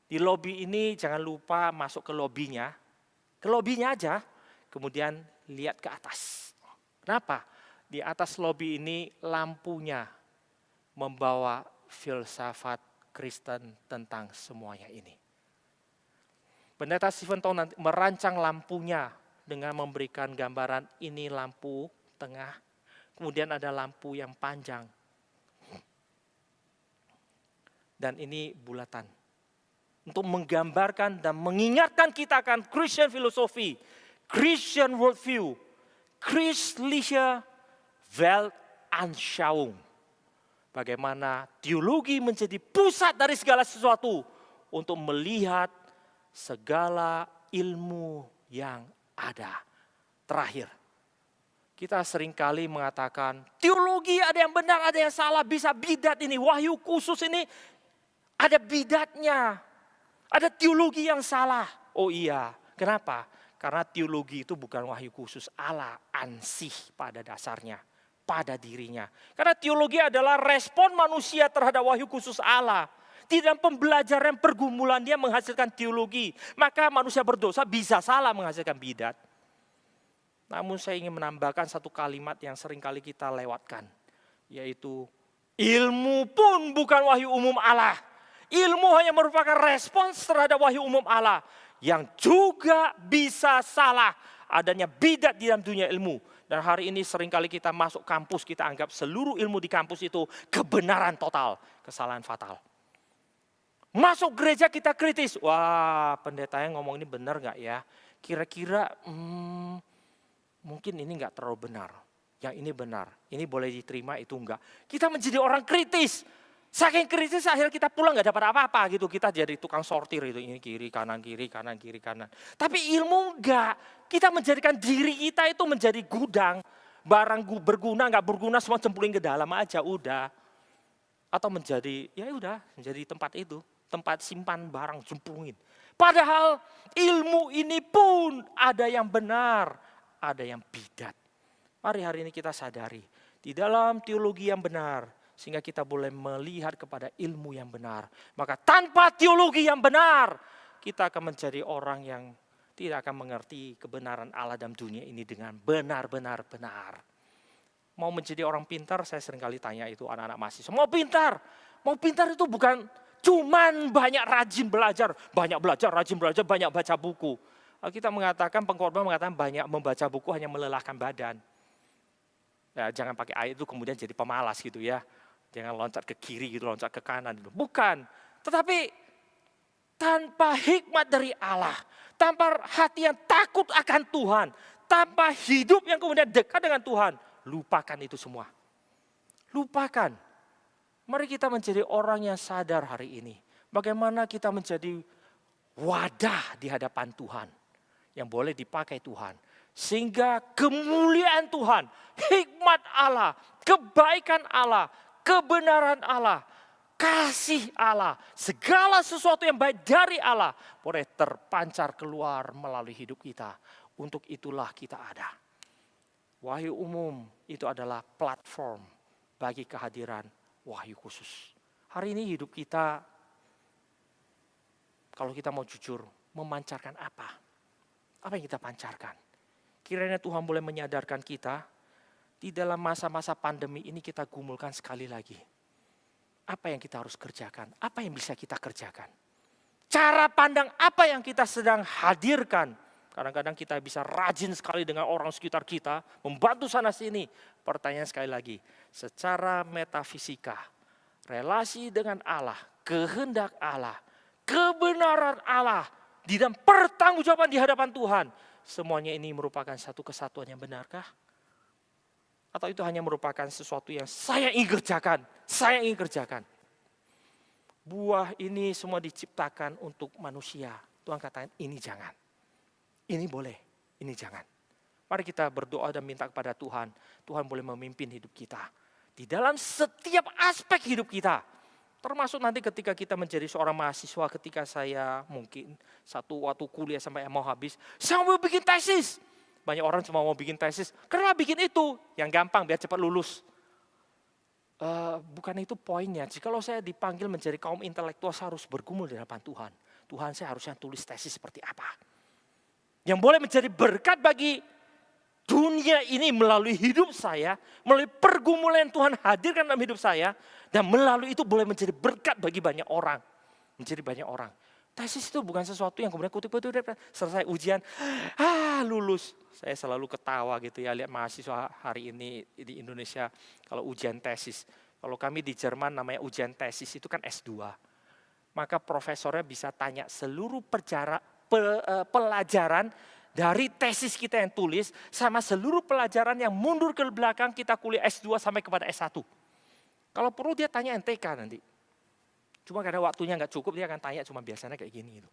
Di lobi ini jangan lupa masuk ke lobinya aja, kemudian lihat ke atas. Kenapa? Di atas lobi ini lampunya membawa filsafat Kristen tentang semuanya ini. Pendeta Stephen Tong nanti merancang lampunya dengan memberikan gambaran ini lampu tengah, kemudian ada lampu yang panjang. Dan ini bulatan. Untuk menggambarkan dan mengingatkan kita akan Christian philosophy, Christian worldview, Christliche Weltanschauung. Bagaimana teologi menjadi pusat dari segala sesuatu untuk melihat segala ilmu yang ada. Terakhir, kita seringkali mengatakan teologi ada yang benar, ada yang salah, bisa bidat ini. Wahyu khusus ini ada bidatnya. Ada teologi yang salah. Oh iya, kenapa? Karena teologi itu bukan wahyu khusus Allah, ansih pada dasarnya, pada dirinya. Karena teologi adalah respon manusia terhadap wahyu khusus Allah. Di dalam pembelajaran pergumulan dia menghasilkan teologi. Maka manusia berdosa bisa salah menghasilkan bidat. Namun saya ingin menambahkan satu kalimat yang seringkali kita lewatkan. Yaitu ilmu pun bukan wahyu umum Allah. Ilmu hanya merupakan respons terhadap wahyu umum Allah yang juga bisa salah. Adanya bidat di dalam dunia ilmu. Dan hari ini seringkali kita masuk kampus, kita anggap seluruh ilmu di kampus itu kebenaran total, kesalahan fatal. Masuk gereja kita kritis, wah pendetanya ngomong ini benar gak ya? Kira-kira mungkin ini gak terlalu benar. Yang ini benar, ini boleh diterima, itu enggak. Kita menjadi orang kritis. Saking kritis akhirnya kita pulang gak dapat apa-apa gitu. Kita jadi tukang sortir itu, ini kiri, kanan, kiri, kanan, kiri, kanan. Tapi ilmu enggak. Kita menjadikan diri kita itu menjadi gudang. Barang berguna, gak berguna semua cemplungin ke dalam aja, udah. Atau menjadi, ya udah, menjadi tempat itu. Tempat simpan barang, cemplungin. Padahal ilmu ini pun ada yang benar, ada yang bidat. Mari hari ini kita sadari, di dalam teologi yang benar, sehingga kita boleh melihat kepada ilmu yang benar. Maka tanpa teologi yang benar, kita akan menjadi orang yang tidak akan mengerti kebenaran Allah dalam dunia ini dengan benar-benar benar. Mau menjadi orang pintar, saya seringkali tanya itu anak-anak mahasiswa. Mau pintar itu bukan cuman banyak rajin belajar, rajin belajar, banyak baca buku. Kita mengatakan, pengkhotbah mengatakan banyak membaca buku hanya melelahkan badan. Ya, jangan pakai ayat itu kemudian jadi pemalas gitu ya. Jangan loncat ke kiri gitu, loncat ke kanan. Bukan. Tetapi tanpa hikmat dari Allah, tanpa hati yang takut akan Tuhan, tanpa hidup yang kemudian dekat dengan Tuhan, lupakan itu semua. Lupakan. Mari kita menjadi orang yang sadar hari ini. Bagaimana kita menjadi wadah di hadapan Tuhan. Yang boleh dipakai Tuhan. Sehingga kemuliaan Tuhan, hikmat Allah, kebaikan Allah, kebenaran Allah, kasih Allah, segala sesuatu yang baik dari Allah boleh terpancar keluar melalui hidup kita. Untuk itulah kita ada. Wahyu umum itu adalah platform bagi kehadiran wahyu khusus. Hari ini hidup kita, kalau kita mau jujur, memancarkan apa? Apa yang kita pancarkan? Kiranya Tuhan boleh menyadarkan kita, di dalam masa-masa pandemi ini kita gumulkan sekali lagi. Apa yang kita harus kerjakan? Apa yang bisa kita kerjakan? Cara pandang apa yang kita sedang hadirkan? Kadang-kadang kita bisa rajin sekali dengan orang sekitar kita, membantu sana sini. Pertanyaan sekali lagi, secara metafisika, relasi dengan Allah, kehendak Allah, kebenaran Allah, di dalam pertanggungjawaban di hadapan Tuhan, semuanya ini merupakan satu kesatuan yang benarkah? Atau itu hanya merupakan sesuatu yang saya ingin kerjakan. Buah ini semua diciptakan untuk manusia. Tuhan katakan ini jangan. Ini boleh, ini jangan. Mari kita berdoa dan minta kepada Tuhan. Tuhan boleh memimpin hidup kita. Di dalam setiap aspek hidup kita. Termasuk nanti ketika kita menjadi seorang mahasiswa, ketika saya mungkin satu waktu kuliah sampai mau habis, saya mau bikin tesis. Banyak orang cuma mau bikin tesis, kenapa bikin itu? Yang gampang biar cepat lulus. Bukan itu poinnya. Jikalau saya dipanggil menjadi kaum intelektual, saya harus bergumul di hadapan Tuhan. Tuhan, saya harusnya tulis tesis seperti apa? Yang boleh menjadi berkat bagi dunia ini melalui hidup saya, melalui pergumulan Tuhan hadirkan dalam hidup saya, dan melalui itu boleh menjadi berkat bagi banyak orang. Menjadi banyak orang. Tesis itu bukan sesuatu yang kemudian kutip-kutip, selesai ujian, lulus. Saya selalu ketawa gitu ya, lihat mahasiswa hari ini di Indonesia, kalau ujian tesis. Kalau kami di Jerman namanya ujian tesis itu kan S2. Maka profesornya bisa tanya seluruh pelajaran dari tesis kita yang tulis sama seluruh pelajaran yang mundur ke belakang kita kuliah S2 sampai kepada S1. Kalau perlu dia tanya NTK nanti. Cuma karena waktunya nggak cukup dia akan tanya cuma biasanya kayak gini itu.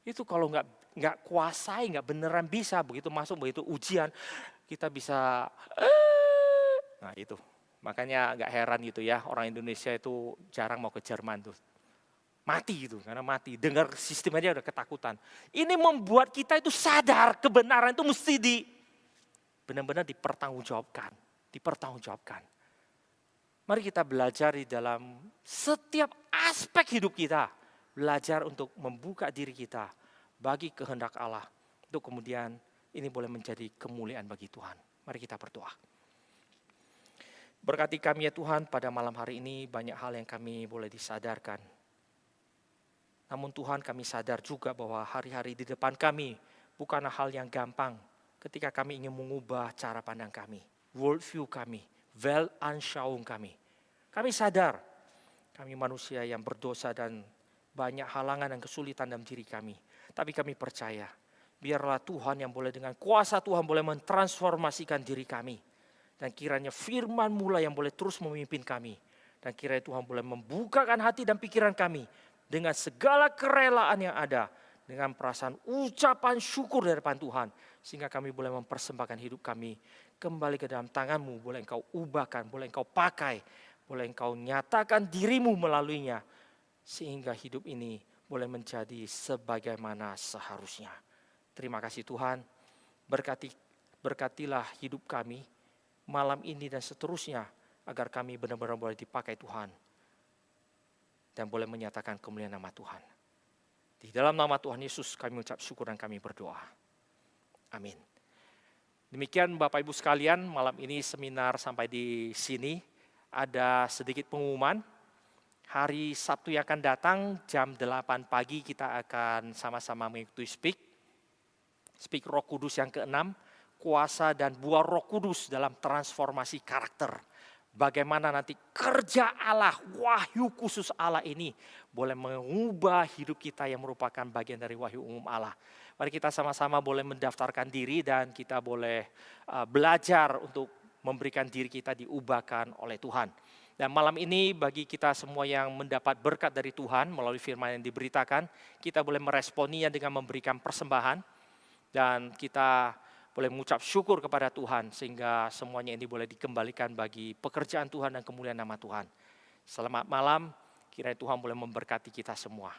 Itu kalau nggak kuasai, nggak beneran bisa begitu masuk begitu ujian kita bisa. Nah itu makanya nggak heran gitu ya orang Indonesia itu jarang mau ke Jerman tuh. Mati gitu, karena mati. Dengar sistem aja udah ketakutan. Ini membuat kita itu sadar kebenaran itu mesti benar-benar dipertanggungjawabkan. Mari kita belajar di dalam setiap aspek hidup kita. Belajar untuk membuka diri kita bagi kehendak Allah. Untuk kemudian ini boleh menjadi kemuliaan bagi Tuhan. Mari kita berdoa. Berkati kami ya Tuhan pada malam hari ini banyak hal yang kami boleh disadarkan. Namun Tuhan, kami sadar juga bahwa hari-hari di depan kami bukanlah hal yang gampang ketika kami ingin mengubah cara pandang kami, worldview kami, Weltanschauung kami. Kami sadar kami manusia yang berdosa dan banyak halangan dan kesulitan dalam diri kami. Tapi kami percaya, biarlah Tuhan yang boleh dengan kuasa Tuhan boleh mentransformasikan diri kami. Dan kiranya firman mula yang boleh terus memimpin kami. Dan kiranya Tuhan boleh membukakan hati dan pikiran kami dengan segala kerelaan yang ada. Dengan perasaan ucapan syukur dari depan Tuhan. Sehingga kami boleh mempersembahkan hidup kami kembali ke dalam tangan-Mu. Boleh Engkau ubahkan, boleh Engkau pakai. Boleh Engkau nyatakan diri-Mu melaluinya. Sehingga hidup ini boleh menjadi sebagaimana seharusnya. Terima kasih Tuhan. Berkatilah hidup kami malam ini dan seterusnya, agar kami benar-benar boleh dipakai Tuhan dan boleh menyatakan kemuliaan nama Tuhan. Di dalam nama Tuhan Yesus kami mengucap syukur dan kami berdoa. Amin. Demikian Bapak Ibu sekalian, malam ini seminar sampai di sini. Ada sedikit pengumuman. Hari Sabtu yang akan datang jam 8 pagi kita akan sama-sama mengikuti Speak Roh Kudus yang ke-6. Kuasa dan buah Roh Kudus dalam transformasi karakter. Bagaimana nanti kerja Allah, wahyu khusus Allah ini boleh mengubah hidup kita yang merupakan bagian dari wahyu umum Allah. Mari kita sama-sama boleh mendaftarkan diri dan kita boleh belajar untuk memberikan diri kita diubahkan oleh Tuhan. Dan malam ini bagi kita semua yang mendapat berkat dari Tuhan melalui firman yang diberitakan, kita boleh meresponinya dengan memberikan persembahan dan kita boleh mengucap syukur kepada Tuhan sehingga semuanya ini boleh dikembalikan bagi pekerjaan Tuhan dan kemuliaan nama Tuhan. Selamat malam, kiranya Tuhan boleh memberkati kita semua.